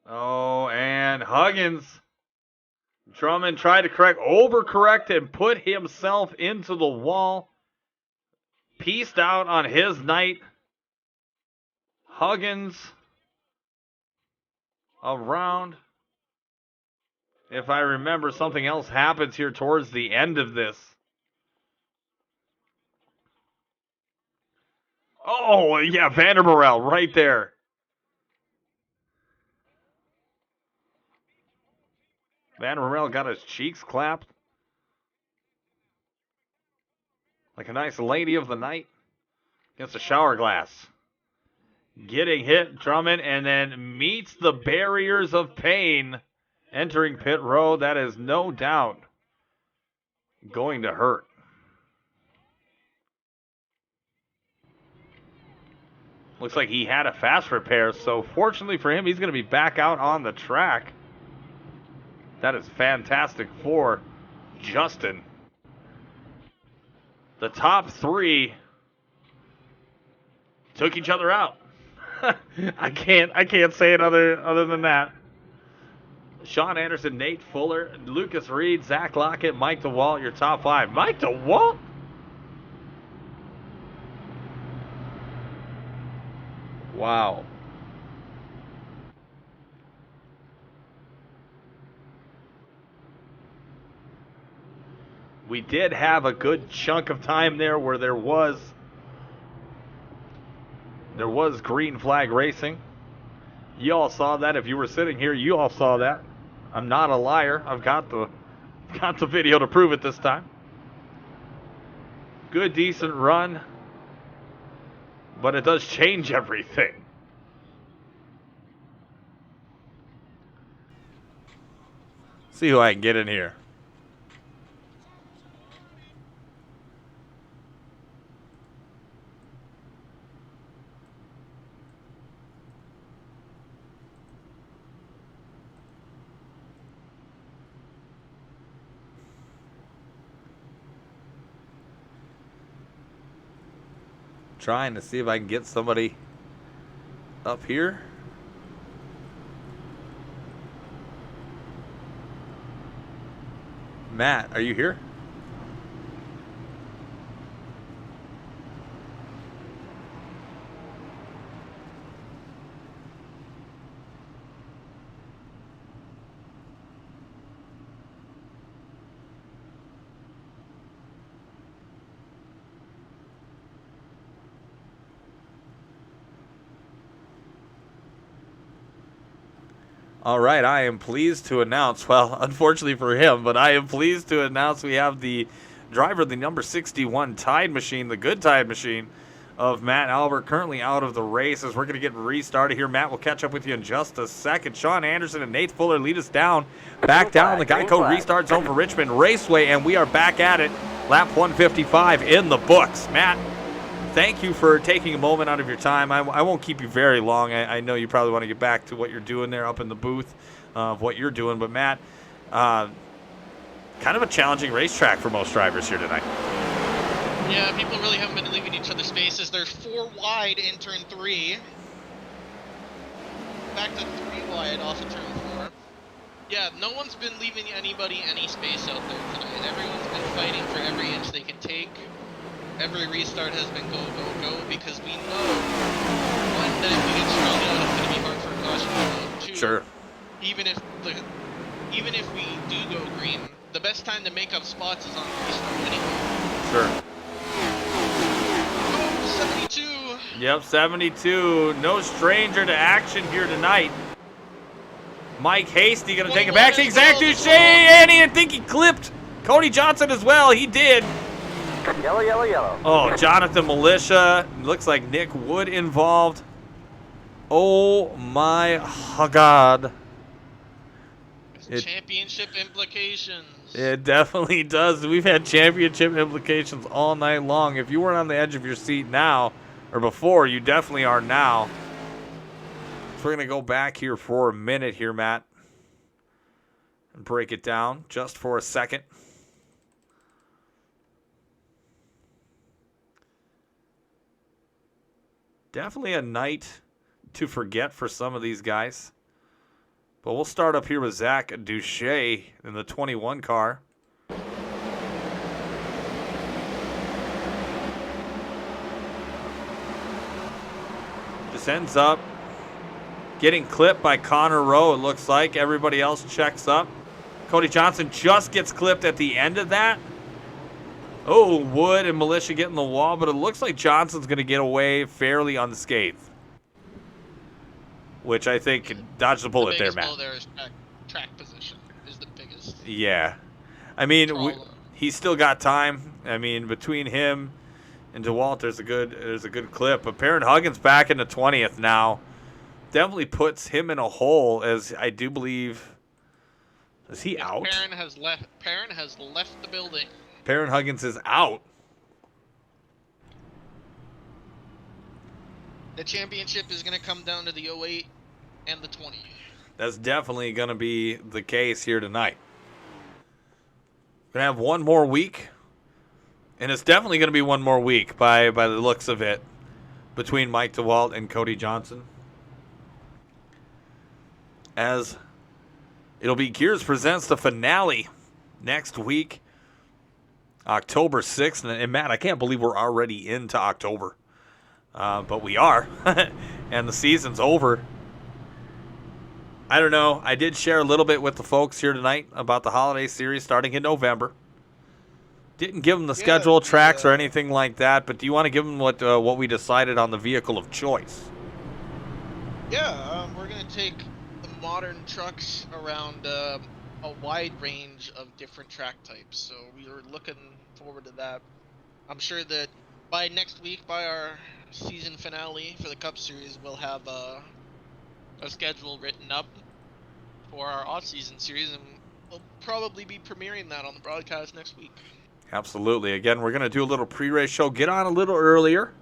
Oh, and Huggins. Drummond tried to overcorrect and put himself into the wall. Pieced out on his night. Huggins around. If I remember, something else happens here towards the end of this. Oh, yeah, Vanderbilt right there. Vanderbilt got his cheeks clapped. Like a nice lady of the night against a shower glass. Getting hit, Drummond, and then meets the barriers of pain. Entering pit road, that is no doubt going to hurt. Looks like he had a fast repair, so fortunately for him, he's going to be back out on the track. That is fantastic for Justin. The top 3 took each other out. I can't say it other than that. Sean Anderson, Nate Fuller, Lucas Reed, Zach Lockett, Mike DeWalt, your top 5. Mike DeWalt? Wow. We did have a good chunk of time there where there was green flag racing. You all saw that. If you were sitting here, you all saw that. I'm not a liar. I've got the video to prove it this time. Good, decent run. But it does change everything. See who I can get in here. Trying to see if I can get somebody up here. Matt, are you here? All right, I am pleased to announce, well, unfortunately for him, but I am pleased to announce we have the driver of the number 61 Tide Machine, the good Tide Machine of Matt Albert, currently out of the race as we're going to get restarted here. Matt will catch up with you in just a second. Sean Anderson and Nate Fuller lead us back down the Geico restart zone for Richmond Raceway, and we are back at it. Lap 155 in the books. Matt, thank you for taking a moment out of your time. I won't keep you very long. I know you probably want to get back to what you're doing there up in the booth of what you're doing. But, Matt, kind of a challenging racetrack for most drivers here tonight. Yeah, people really haven't been leaving each other's spaces. They're 4 wide in turn 3. Back to 3 wide off of turn 4. Yeah, no one's been leaving anybody any space out there tonight. Everyone's been fighting for every inch they can take. Every restart has been go, go, go, because we know, one, that if we get strung out, it's going to be hard for a caution to go. Two, Sure. even if we do go green, the best time to make up spots is on the restart anyway. Sure. Oh, 72. Yep, 72. No stranger to action here tonight. Mike Hasty going to take it back to Zach Duche, and he didn't think he clipped Cody Johnson as well. He did. Yellow, yellow, yellow. Oh, Jonathan Militia. Looks like Nick Wood involved. Oh, my God. Championship implications. It definitely does. We've had championship implications all night long. If you weren't on the edge of your seat now, or before, you definitely are now. So we're going to go back here for a minute here, Matt, and break it down just for a second. Definitely a night to forget for some of these guys. But we'll start up here with Zach Duche in the 21 car. Just ends up getting clipped by Connor Rowe, it looks like. Everybody else checks up. Cody Johnson just gets clipped at the end of that. Oh, Wood and Militia get in the wall, but it looks like Johnson's going to get away fairly unscathed. Which I think dodged the bullet there, Matt. The biggest blow there is track position is the biggest. Yeah. I mean, he's still got time. I mean, between him and DeWalt, there's a good clip. But Perrin Huggins back in the 20th now. Definitely puts him in a hole, as I do believe. Is he out? Perrin has left the building. Perrin Huggins is out. The championship is going to come down to the 08 and the 20. That's definitely going to be the case here tonight. Going to have one more week. And it's definitely going to be one more week by the looks of it, between Mike DeWalt and Cody Johnson. As it'll be Gears Presents the finale next week, October 6th. And Matt, I can't believe we're already into October. But we are. And the season's over. I don't know. I did share a little bit with the folks here tonight about the holiday series starting in November. Didn't give them the schedule, tracks, or anything like that. But do you want to give them what we decided on the vehicle of choice? Yeah, we're going to take the modern trucks around a wide range of different track types. So we are looking forward to that. I'm sure that by next week, by our season finale for the Cup Series, we'll have a schedule written up for our off-season series, and we'll probably be premiering that on the broadcast next week. Absolutely. Again, we're going to do a little pre-race show. Get on a little earlier,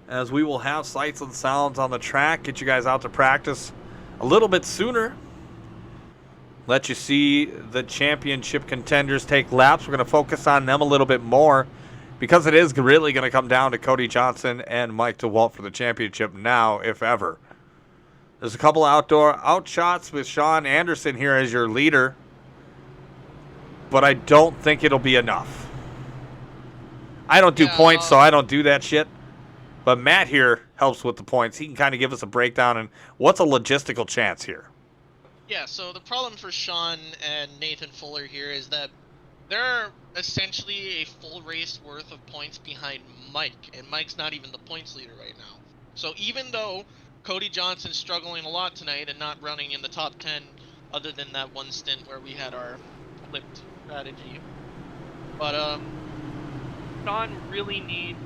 as we will have sights and sounds on the track. Get you guys out to practice a little bit sooner. Let you see the championship contenders take laps. We're going to focus on them a little bit more because it is really going to come down to Cody Johnson and Mike DeWalt for the championship now, if ever. There's a couple outdoor outshots with Sean Anderson here as your leader, but I don't think it'll be enough. I don't do points, so I don't do that shit. But Matt here helps with the points. He can kind of give us a breakdown and what's a logistical chance here. Yeah, so the problem for Sean and Nathan Fuller here is that they're essentially a full race worth of points behind Mike, and Mike's not even the points leader right now. So even though Cody Johnson's struggling a lot tonight and not running in the top 10, other than that one stint where we had our flipped strategy, but Sean really needs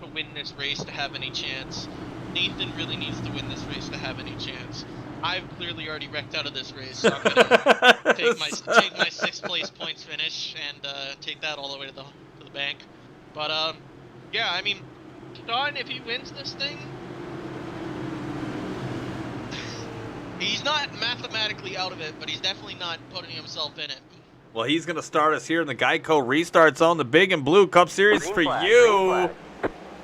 to win this race to have any chance. Nathan really needs to win this race to have any chance. I've clearly already wrecked out of this race, so I'm gonna take my 6th place points finish and take that all the way to the bank. But yeah, I mean, Sean, if he wins this thing, he's not mathematically out of it, but he's definitely not putting himself in it. Well, he's gonna start us here in the Geico Restart Zone, the Big and Blue Cup Series Green for flag, you. green flag.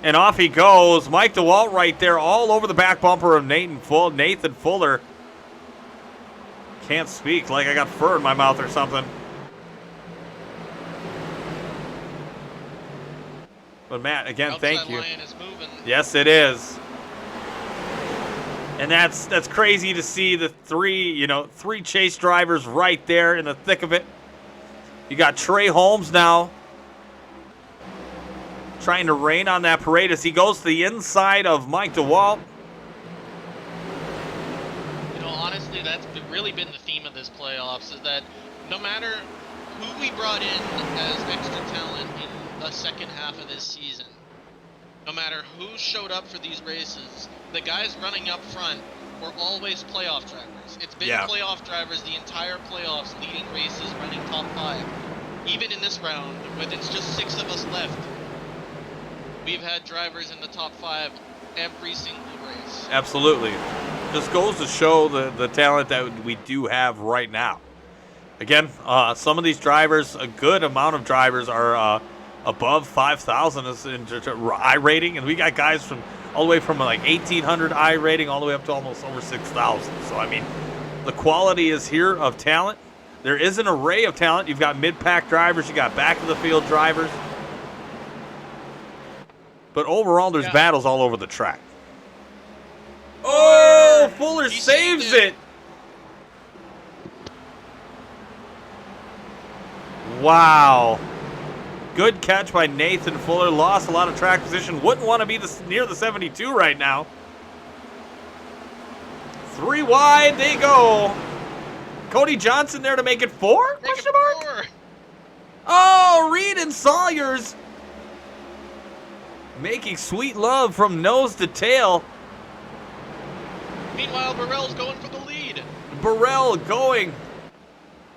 And off he goes. Mike DeWalt right there all over the back bumper of Nathan Fuller. Can't speak, like I got fur in my mouth or something. But Matt, again, thank you. Line is moving. Yes, it is. And that's crazy to see the three chase drivers right there in the thick of it. You got Trey Holmes now trying to rain on that parade as he goes to the inside of Mike DeWalt. You know, honestly, that's really been the theme of this playoffs, is that no matter who we brought in as extra talent in the second half of this season, no matter who showed up for these races, the guys running up front were always playoff drivers. It's been playoff drivers the entire playoffs, leading races, running top 5. Even in this round, when it's just 6 of us left, we've had drivers in the top 5 every single race. Absolutely. Just goes to show the talent that we do have right now. Again, some of these drivers, a good amount of drivers are above 5,000 in I rating, and we got guys from all the way from like 1,800 I rating all the way up to almost over 6,000. So, I mean, the quality is here of talent. There is an array of talent. You've got mid-pack drivers. You got back-of-the-field drivers. But overall, there's battles all over the track. Oh, Fuller saves it. Wow. Good catch by Nathan Fuller. Lost a lot of track position. Wouldn't want to be near the 72 right now. 3 wide. They go. Cody Johnson there to make it 4? Question mark? Oh, Reed and Sawyers making sweet love from nose to tail. Meanwhile, Burrell's going for the lead. Burrell going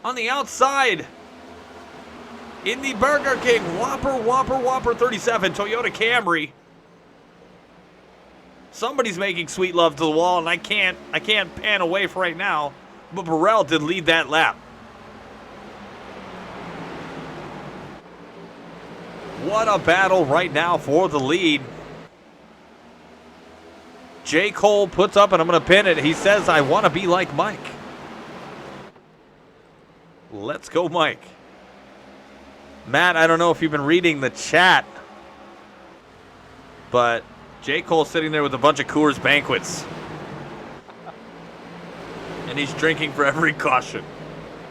on the outside in the Burger King Whopper 37 Toyota Camry. Somebody's making sweet love to the wall, and I can't pan away for right now. But Burrell did lead that lap. What a battle right now for the lead. J. Cole puts up, and I'm going to pin it. He says, I want to be like Mike. Let's go, Mike. Matt, I don't know if you've been reading the chat, but J. Cole's sitting there with a bunch of Coors Banquets. And he's drinking for every caution.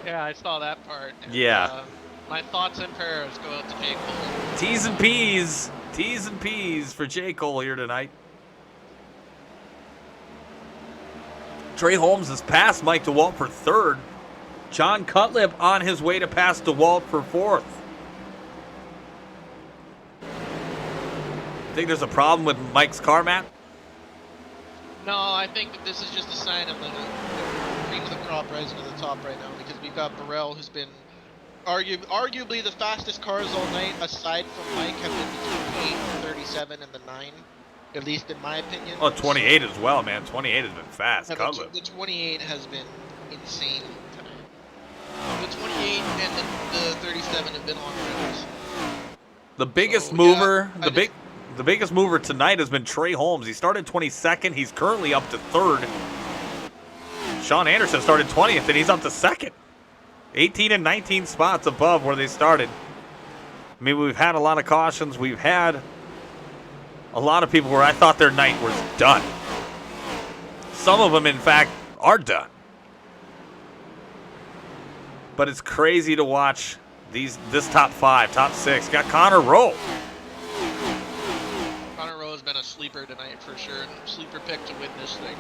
Yeah, I saw that part. And, yeah. My thoughts and prayers go out to J. Cole. T's and P's. T's and P's for J. Cole here tonight. Trey Holmes has passed Mike DeWalt for 3rd. John Cutlip on his way to pass DeWalt for 4th. Think there's a problem with Mike's car, Matt? No, I think that this is just a sign of the cream of the crop rising to the top right now because we've got Burrell, who's been arguably the fastest cars all night, aside from Mike, have been between 8 and 37 and the 9, at least in my opinion. Oh, 28 as well, man. 28 has been fast. Yeah, Cutlet. the 28 has been insane tonight. The 28 and the 37 have been on runners. The biggest So, mover, yeah, the biggest mover tonight has been Trey Holmes. He started 22nd. He's currently up to 3rd. Sean Anderson started 20th, and he's up to 2nd. 18 and 19 spots above where they started. I mean, we've had a lot of cautions. We've had a lot of people where I thought their night was done. Some of them, in fact, are done. But it's crazy to watch this top 5, top 6. Got Connor Rowe. Connor Rowe has been a sleeper tonight for sure, and sleeper pick to win this thing.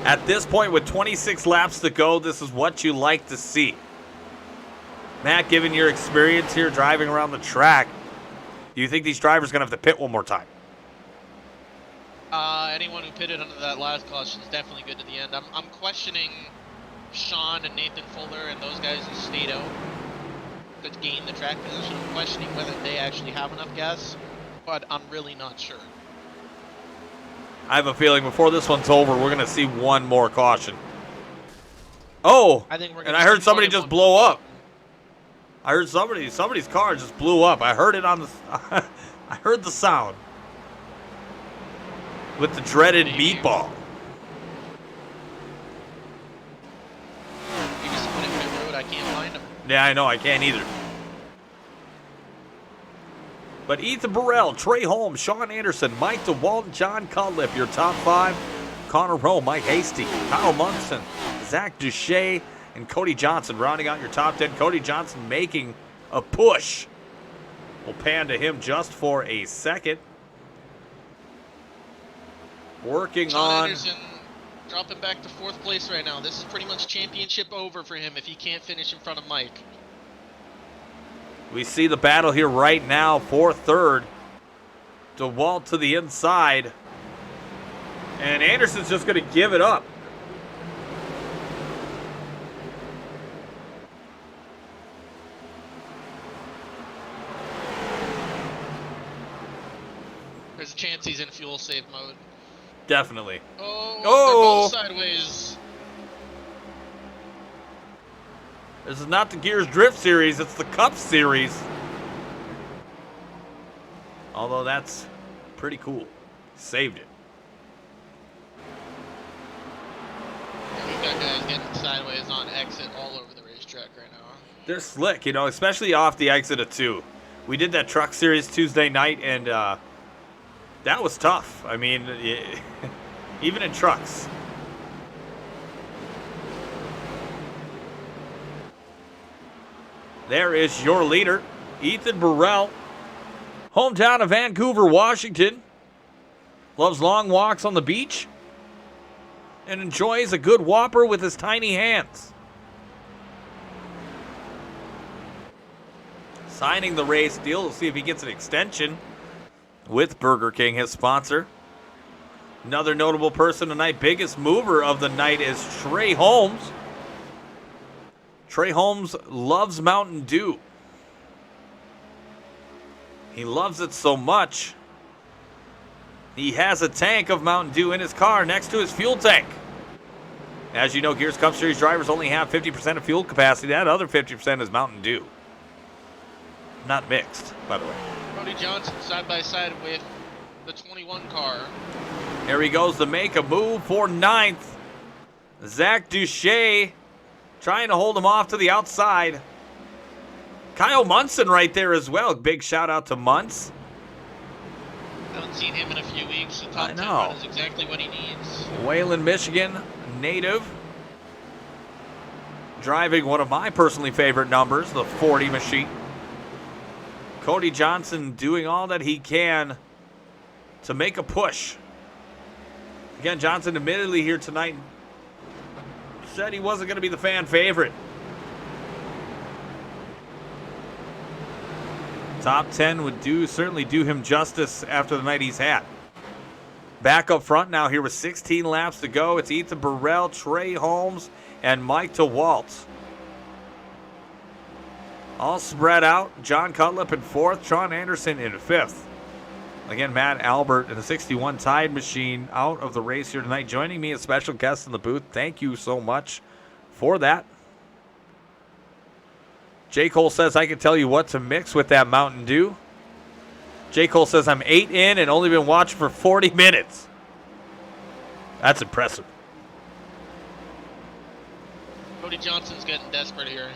At this point, with 26 laps to go, this is what you like to see. Matt, given your experience here driving around the track, do you think these drivers are going to have to pit one more time? Anyone who pitted under that last caution is definitely good to the end. I'm questioning Sean and Nathan Fuller and those guys who stayed out to gain the track position. I'm questioning whether they actually have enough gas, but I'm really not sure. I have a feeling before this one's over, we're going to see one more caution. Oh, I think we're and gonna I heard see somebody more than just one. blow up. I heard somebody's car just blew up. I heard it on the, I heard the sound. With the dreaded meatball. Maybe someone in pit road, I can't find them. Yeah, I know, I can't either. But Ethan Burrell, Trey Holmes, Sean Anderson, Mike DeWalt, John Cutlip, your top 5. Connor Rowe, Mike Hasty, Kyle Munson, Zach Duche, and Cody Johnson rounding out your top 10. Cody Johnson making a push. We'll pan to him just for a second. Working Sean on... Anderson dropping back to 4th place right now. This is pretty much championship over for him if he can't finish in front of Mike. We see the battle here right now for 3rd. DeWalt to the inside. And Anderson's just going to give it up. There's a chance he's in fuel save mode. Definitely. Oh, Oh! they're both sideways. This is not the Gears Drift Series, it's the Cup Series. Although that's pretty cool. Saved it. Yeah, we've got guys getting sideways on exit all over the racetrack right now. They're slick, you know, especially off the exit of 2. We did that Truck Series Tuesday night, and that was tough. I mean, even in trucks. There is your leader, Ethan Burrell. Hometown of Vancouver, Washington. Loves long walks on the beach. And enjoys a good whopper with his tiny hands. Signing the race deal. We'll see if he gets an extension with Burger King, his sponsor. Another notable person tonight, biggest mover of the night, is Trey Holmes. Trey Holmes loves Mountain Dew. He loves it so much, he has a tank of Mountain Dew in his car next to his fuel tank. As you know, Gears Cup Series drivers only have 50% of fuel capacity. That other 50% is Mountain Dew. Not mixed, by the way. Cody Johnson side by side with the 21 car. Here he goes to make a move for 9th. Zach Duche trying to hold him off to the outside. Kyle Munson right there as well. Big shout out to Muntz. Haven't seen him in a few weeks. The top 10 know. run is exactly what he needs. Wayland, Michigan native. Driving one of my personally favorite numbers, the 40 machine. Cody Johnson doing all that he can to make a push. Again, Johnson admittedly here tonight said he wasn't going to be the fan favorite. Top 10 would certainly do him justice after the night he's had. Back up front now here with 16 laps to go. It's Ethan Burrell, Trey Holmes, and Mike DeWalt. All spread out. John Cutlip in 4th, Sean Anderson in 5th. Again, Matt Albert in the 61 Tide Machine out of the race here tonight. Joining me as special guest in the booth. Thank you so much for that. J. Cole says, I can tell you what to mix with that Mountain Dew. J. Cole says, I'm 8 in and only been watching for 40 minutes. That's impressive. Cody Johnson's getting desperate here.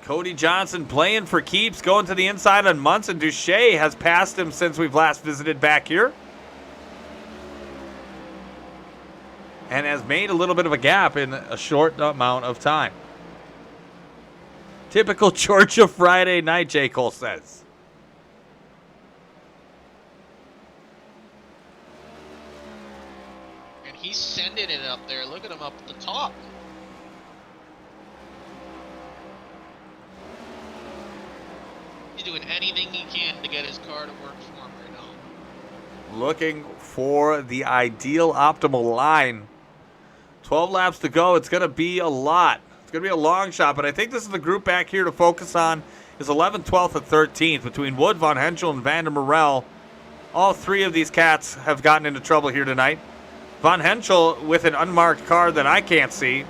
Cody Johnson playing for keeps, going to the inside on Munson. Duche has passed him since we've last visited back here. And has made a little bit of a gap in a short amount of time. Typical Georgia Friday night, J. Cole says. And he's sending it up there. Look at him up at the top. He's doing anything he can to get his car to work for him right now. Looking for the ideal optimal line. 12 laps to go. It's going to be a lot. It's going to be a long shot, but I think this is the group back here to focus on is 11th, 12th, and 13th between Wood, Von Henschel, and Vander Morel. All three of these cats have gotten into trouble here tonight. Von Henschel with an unmarked car that I can't see.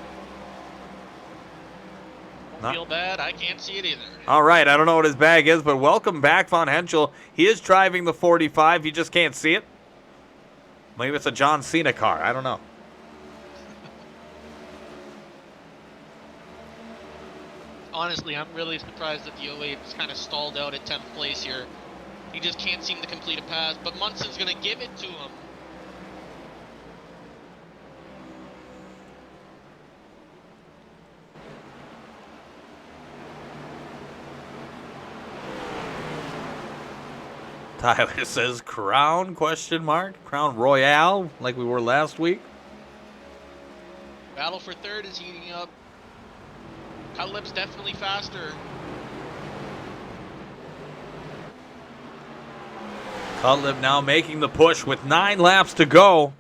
Don't feel bad. I can't see it either. All right, I don't know what his bag is, but welcome back, Von Henschel. He is driving the 45. You just can't see it. Maybe it's a John Cena car. I don't know. Honestly, I'm really surprised that the 08's kind of stalled out at 10th place here. He just can't seem to complete a pass, but Munson's going to give it to him. Tyler says Crown, question mark. Crown Royale, like we were last week. Battle for third is heating up. Cutlip's definitely faster. Cutlip now making the push with 9 laps to go.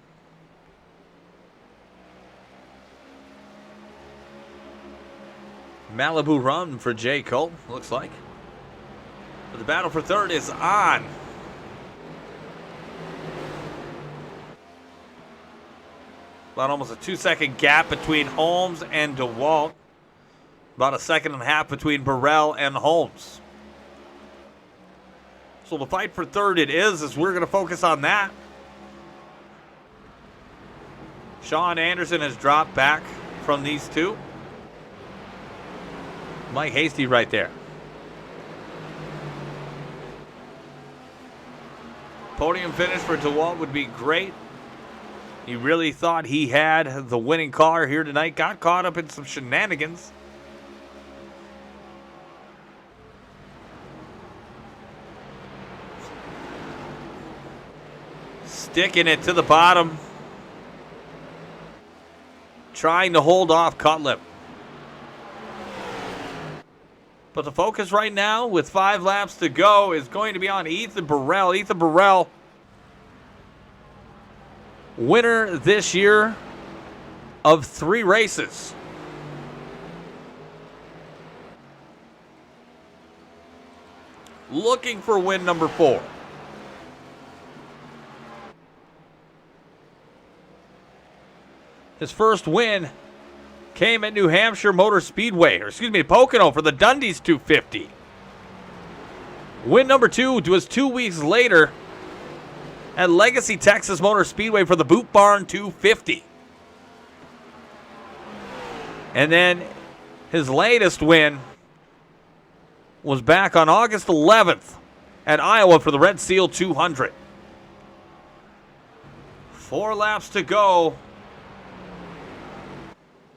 Malibu run for J. Cole, looks like. But the battle for third is on. About almost a 2-second gap between Holmes and DeWalt. About a 1.5 seconds between Burrell and Holmes. So the fight for third it is, as we're going to focus on that. Sean Anderson has dropped back from these two. Mike Hasty right there. Podium finish for DeWalt would be great. He really thought he had the winning car here tonight. Got caught up in some shenanigans. Sticking it to the bottom. Trying to hold off Cutlip. But the focus right now, with 5 laps to go, is going to be on Ethan Burrell. Ethan Burrell, winner this year of 3 races. Looking for win number 4. His first win came at New Hampshire Motor Speedway, Pocono for the Dundee's 250. Win number 2 was 2 weeks later at Legacy Texas Motor Speedway for the Boot Barn 250. And then his latest win was back on August 11th at Iowa for the Red Seal 200. 4 laps to go.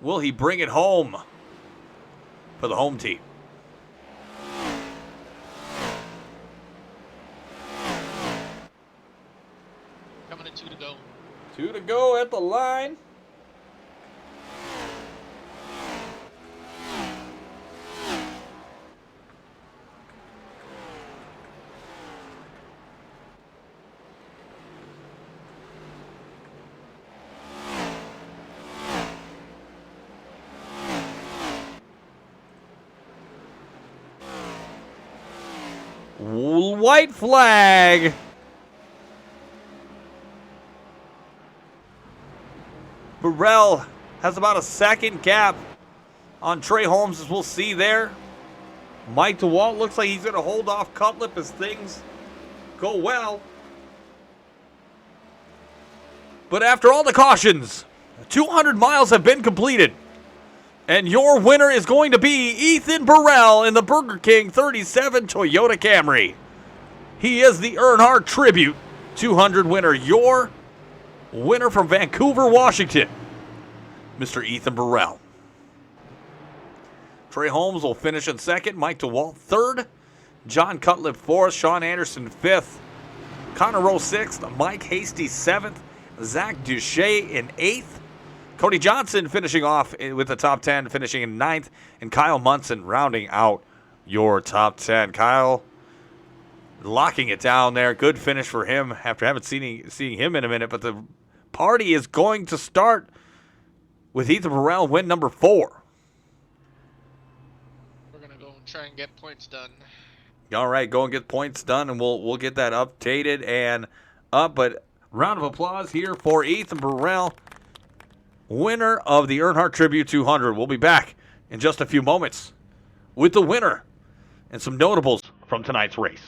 Will he bring it home for the home team? Coming in 2 to go. 2 to go at the line. White flag. Burrell has about a second gap on Trey Holmes, as we'll see there. Mike DeWalt looks like he's going to hold off Cutlip as things go well. But after all the cautions, 200 miles have been completed. And your winner is going to be Ethan Burrell in the Burger King 37 Toyota Camry. He is the Earnhardt Tribute 200 winner. Your winner from Vancouver, Washington, Mr. Ethan Burrell. Trey Holmes will finish in second. Mike DeWalt third. John Cutlip fourth. Sean Anderson fifth. Connor Rowe sixth. Mike Hasty seventh. Zach Duche in eighth. Cody Johnson finishing off with the top 10, finishing in ninth. And Kyle Munson rounding out your top 10. Kyle locking it down there. Good finish for him after haven't seen him in a minute. But the party is going to start with Ethan Burrell, win number 4. We're gonna go and try and get points done. All right, go and get points done, and we'll get that updated and up. But round of applause here for Ethan Burrell, winner of the Earnhardt Tribute 200. We'll be back in just a few moments with the winner and some notables from tonight's race.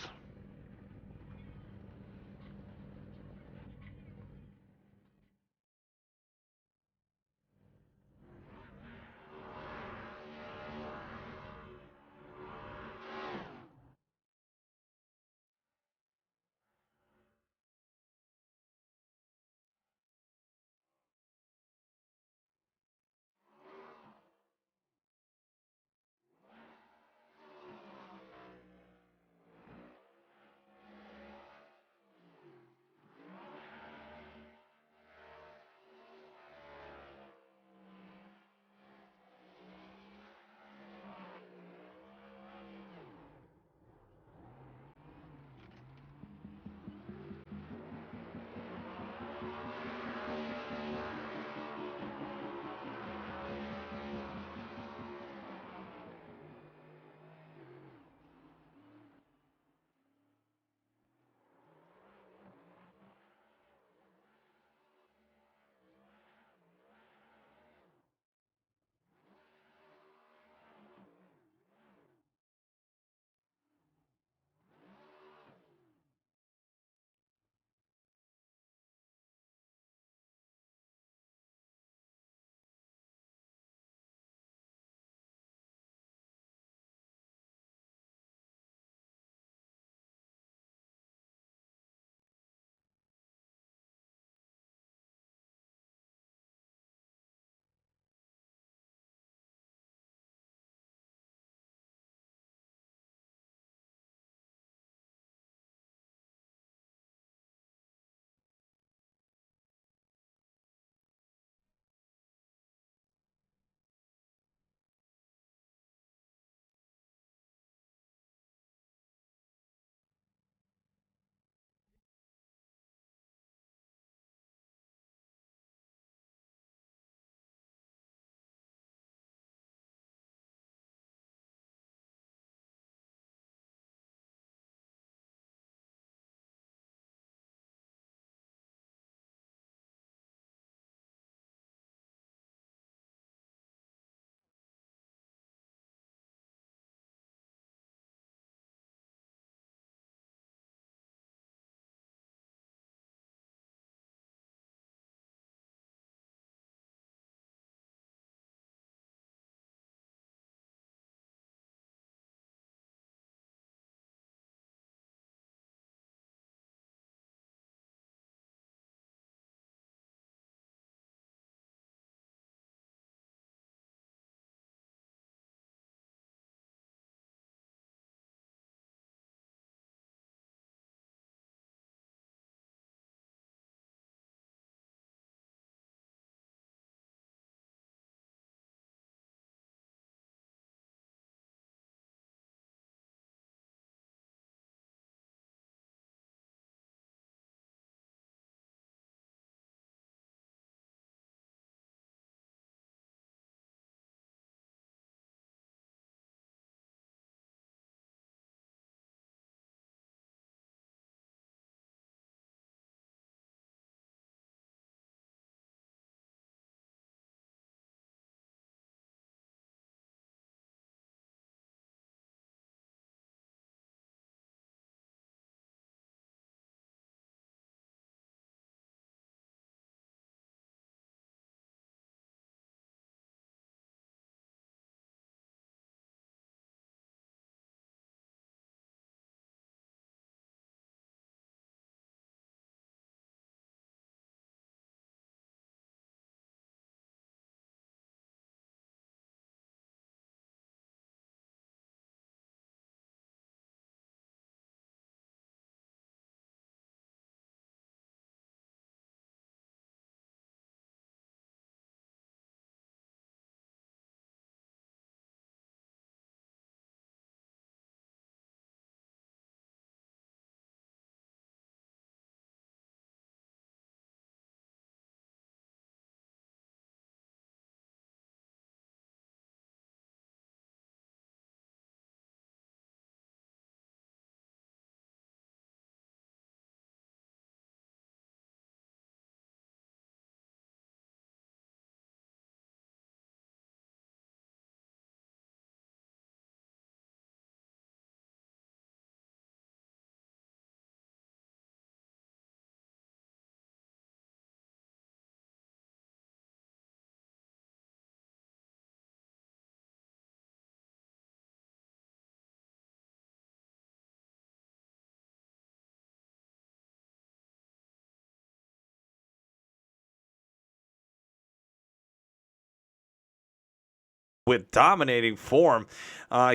with dominating form.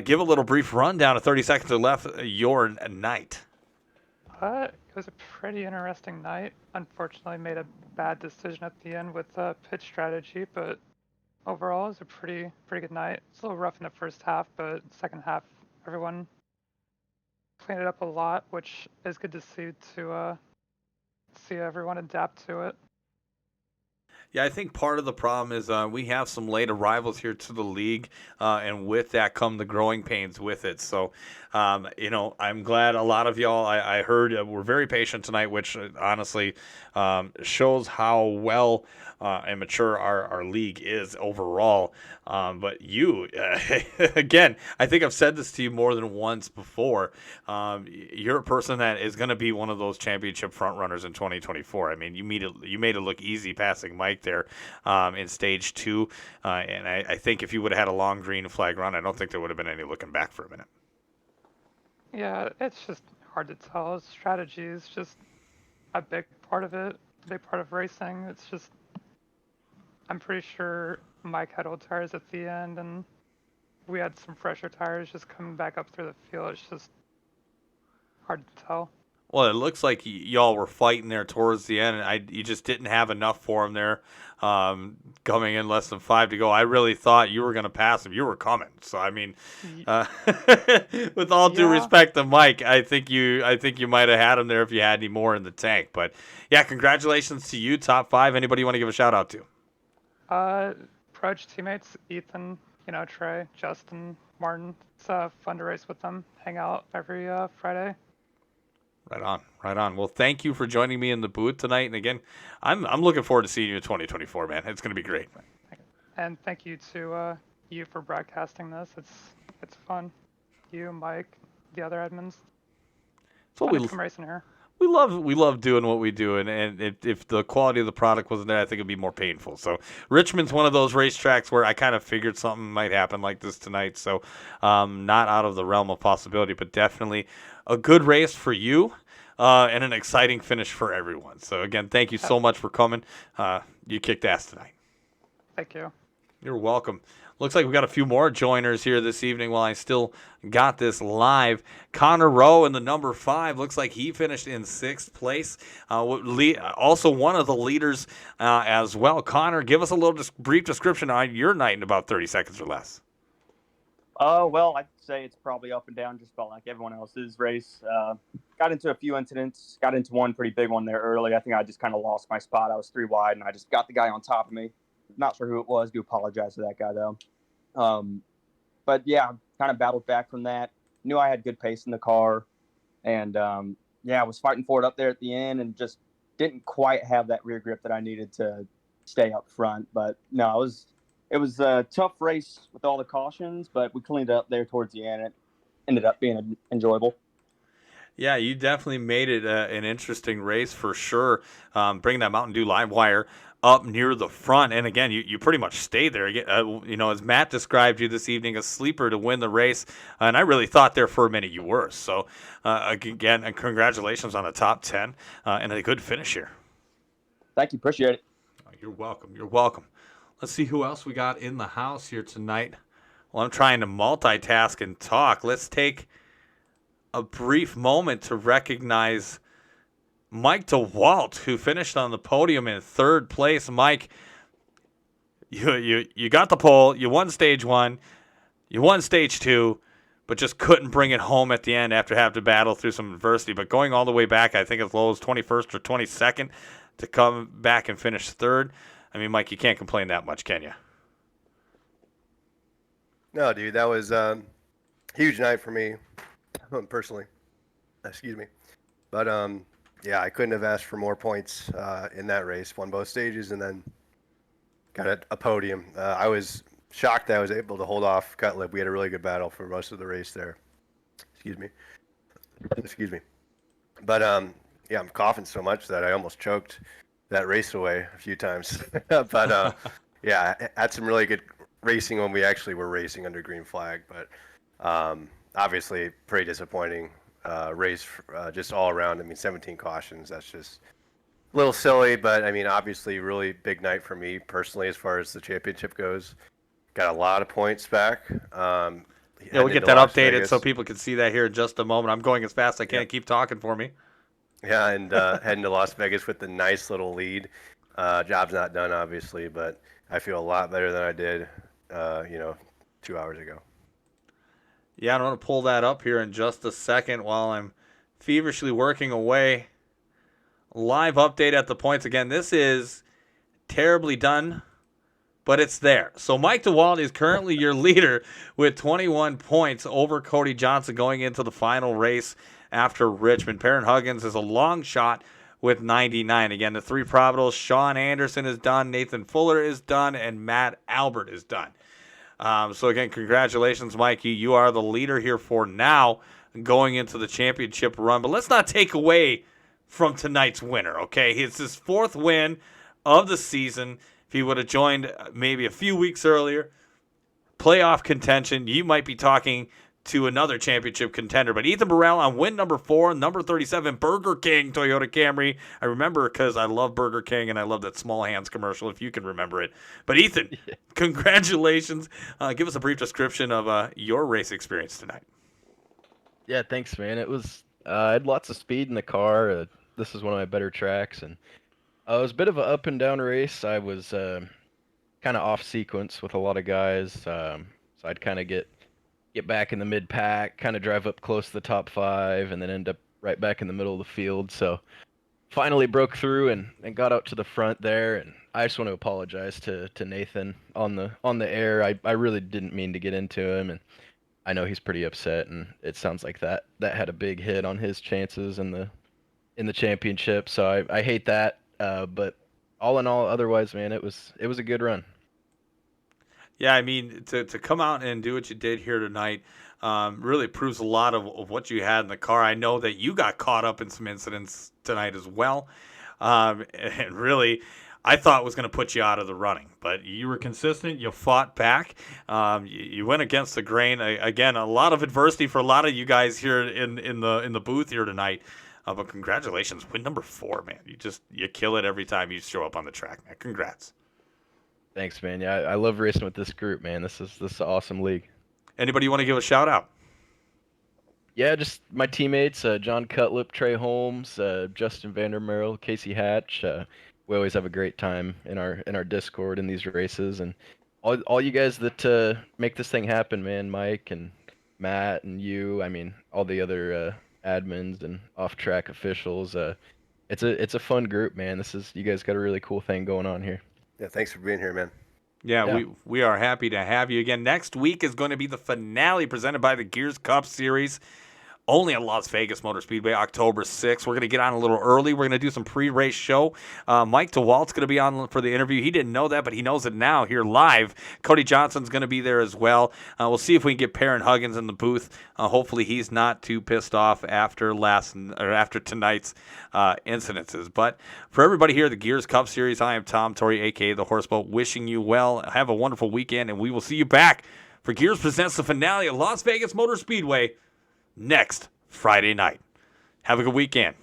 Give a little brief rundown of 30 seconds or left your night. It was a pretty interesting night. Unfortunately, made a bad decision at the end with pitch strategy, but overall, it was a pretty good night. It's a little rough in the first half, but second half, everyone cleaned it up a lot, which is good to see everyone adapt to it. Yeah, I think part of the problem is we have some late arrivals here to the league, and with that come the growing pains with it. So, I'm glad a lot of y'all, I heard, were very patient tonight, which honestly shows how well and mature our league is overall. But you, again, I think I've said this to you more than once before. You're a person that is going to be one of those championship front runners in 2024. I mean, you made it look easy passing Mike there in stage 2, and I think if you would have had a long green flag run, I don't think there would have been any looking back for a minute. Yeah, it's just hard to tell. Strategy is just a big part of it, a big part of racing. It's just, I'm pretty sure Mike had old tires at the end, and we had some fresher tires just coming back up through the field. It's just hard to tell. Well, it looks like y'all were fighting there towards the end, and you just didn't have enough for him there, coming in less than 5 to go. I really thought you were going to pass him. You were coming. So, I mean, with all due respect to Mike, I think you might have had him there if you had any more in the tank. But, yeah, congratulations to you, top 5. Anybody you want to give a shout-out to? Proj teammates, Ethan, Trey, Justin, Martin. It's fun to race with them, hang out every Friday. Right on. Well, thank you for joining me in the booth tonight. And again, I'm looking forward to seeing you in 2024, man. It's going to be great. And thank you to you for broadcasting this. It's fun. You, Mike, the other admins. It's what we come racing here. We love doing what we do, and if the quality of the product wasn't there, I think it'd be more painful. So Richmond's one of those racetracks where I kind of figured something might happen like this tonight. So not out of the realm of possibility, but definitely a good race for you and an exciting finish for everyone. So again, thank you so much for coming. You kicked ass tonight. Thank you. You're welcome. Looks like we got a few more joiners here this evening while I still got this live. Connor Rowe in the number 5. Looks like he finished in 6th place. Also one of the leaders as well. Connor, give us a little brief description on your night in about 30 seconds or less. Well, I'd say it's probably up and down just about like everyone else's race. Got into a few incidents. Got into one pretty big one there early. I think I just kind of lost my spot. I was 3 wide, and I just got the guy on top of me. Not sure who it was. Do apologize to that guy, though. But, yeah, kind of battled back from that. Knew I had good pace in the car. And, I was fighting for it up there at the end and just didn't quite have that rear grip that I needed to stay up front. But, no, it was a tough race with all the cautions, but we cleaned it up there towards the end. It ended up being enjoyable. Yeah, you definitely made it an interesting race for sure. Bringing that Mountain Dew Live Wire up near the front. And again, you pretty much stayed there. As Matt described you this evening, a sleeper to win the race. And I really thought there for a minute you were. So, again, congratulations on the top 10 and a good finish here. Thank you. Appreciate it. You're welcome. Let's see who else we got in the house here tonight. Well, I'm trying to multitask and talk. Let's take a brief moment to recognize Mike DeWalt, who finished on the podium in 3rd place. Mike, you got the pole. You won stage 1. You won stage 2, but just couldn't bring it home at the end after having to battle through some adversity. But going all the way back, I think as low as 21st or 22nd to come back and finish 3rd. I mean, Mike, you can't complain that much, can you? No, dude, that was a huge night for me, personally. Excuse me. But, I couldn't have asked for more points in that race. Won both stages and then got a podium. I was shocked that I was able to hold off Cutlip. We had a really good battle for most of the race there. Excuse me. But, I'm coughing so much that I almost choked that Raceway a few times. But, I had some really good racing when we actually were racing under green flag. But, obviously, pretty disappointing race just all around. I mean, 17 cautions. That's just a little silly. But, I mean, obviously, really big night for me personally as far as the championship goes. got a lot of points back. Yeah, we'll heading get into that Las updated Vegas. so people can see that here in just a moment. I'm going as fast as I can. Yep. Keep talking for me. Yeah, and heading to Las Vegas with the nice little lead. Job's not done, obviously, but I feel a lot better than I did, 2 hours ago. Yeah, I'm going to pull that up here in just a second while I'm feverishly working away. Live update at the points. Again, this is terribly done, but it's there. So Mike DeWalt is currently your leader with 21 points over Cody Johnson going into the final race after Richmond. Perrin Huggins is a long shot with 99. Again, the 3 probables, Sean Anderson is done, Nathan Fuller is done, and Matt Albert is done. So again, congratulations, Mikey. You are the leader here for now going into the championship run. But let's not take away from tonight's winner, okay? It's his 4th win of the season. If he would have joined maybe a few weeks earlier, playoff contention, you might be talking to another championship contender. But Ethan Burrell on win number 4, number 37, Burger King Toyota Camry. I remember because I love Burger King and I love that Small Hands commercial, if you can remember it. But Ethan, congratulations. Give us a brief description of your race experience tonight. Yeah, thanks, man. It was I had lots of speed in the car. This is one of my better tracks, and it was a bit of an up and down race. I was kind of off sequence with a lot of guys, so I'd kind of get back in the mid pack, kind of drive up close to the top 5, and then end up right back in the middle of the field. So finally broke through and got out to the front there. And I just want to apologize to Nathan on the air. I really didn't mean to get into him, and I know he's pretty upset. And it sounds like that had a big hit on his chances in the championship. So I hate that. But all in all, otherwise, man, it was a good run. Yeah, I mean, to come out and do what you did here tonight really proves a lot of what you had in the car. I know that you got caught up in some incidents tonight as well. And really, I thought it was going to put you out of the running. But you were consistent. You fought back. You went against the grain. Again, a lot of adversity for a lot of you guys here in the booth here tonight. But congratulations. Win number 4, man. You kill it every time you show up on the track, man. Congrats. Thanks, man. Yeah, I love racing with this group, man. This is an awesome league. Anybody you want to give a shout out? Yeah, just my teammates, John Cutlip, Trey Holmes, Justin Vandermeerl, Casey Hatch. We always have a great time in our Discord in these races, and all you guys that make this thing happen, man. Mike and Matt and you. I mean, all the other admins and off-track officials. It's a fun group, man. You guys got a really cool thing going on here. Yeah, thanks for being here, man. Yeah, we are happy to have you again. Next week is going to be the finale presented by the Gears Cup Series. Only at Las Vegas Motor Speedway, October 6th. We're going to get on a little early. We're going to do some pre-race show. Mike DeWalt's going to be on for the interview. He didn't know that, but he knows it now here live. Cody Johnson's going to be there as well. We'll see if we can get Perrin Huggins in the booth. Hopefully he's not too pissed off after tonight's incidences. But for everybody here at the Gears Cup Series, I am Tom Torrey, a.k.a. The Horseboat, wishing you well. Have a wonderful weekend, and we will see you back for Gears Presents the finale at Las Vegas Motor Speedway next Friday night. Have a good weekend.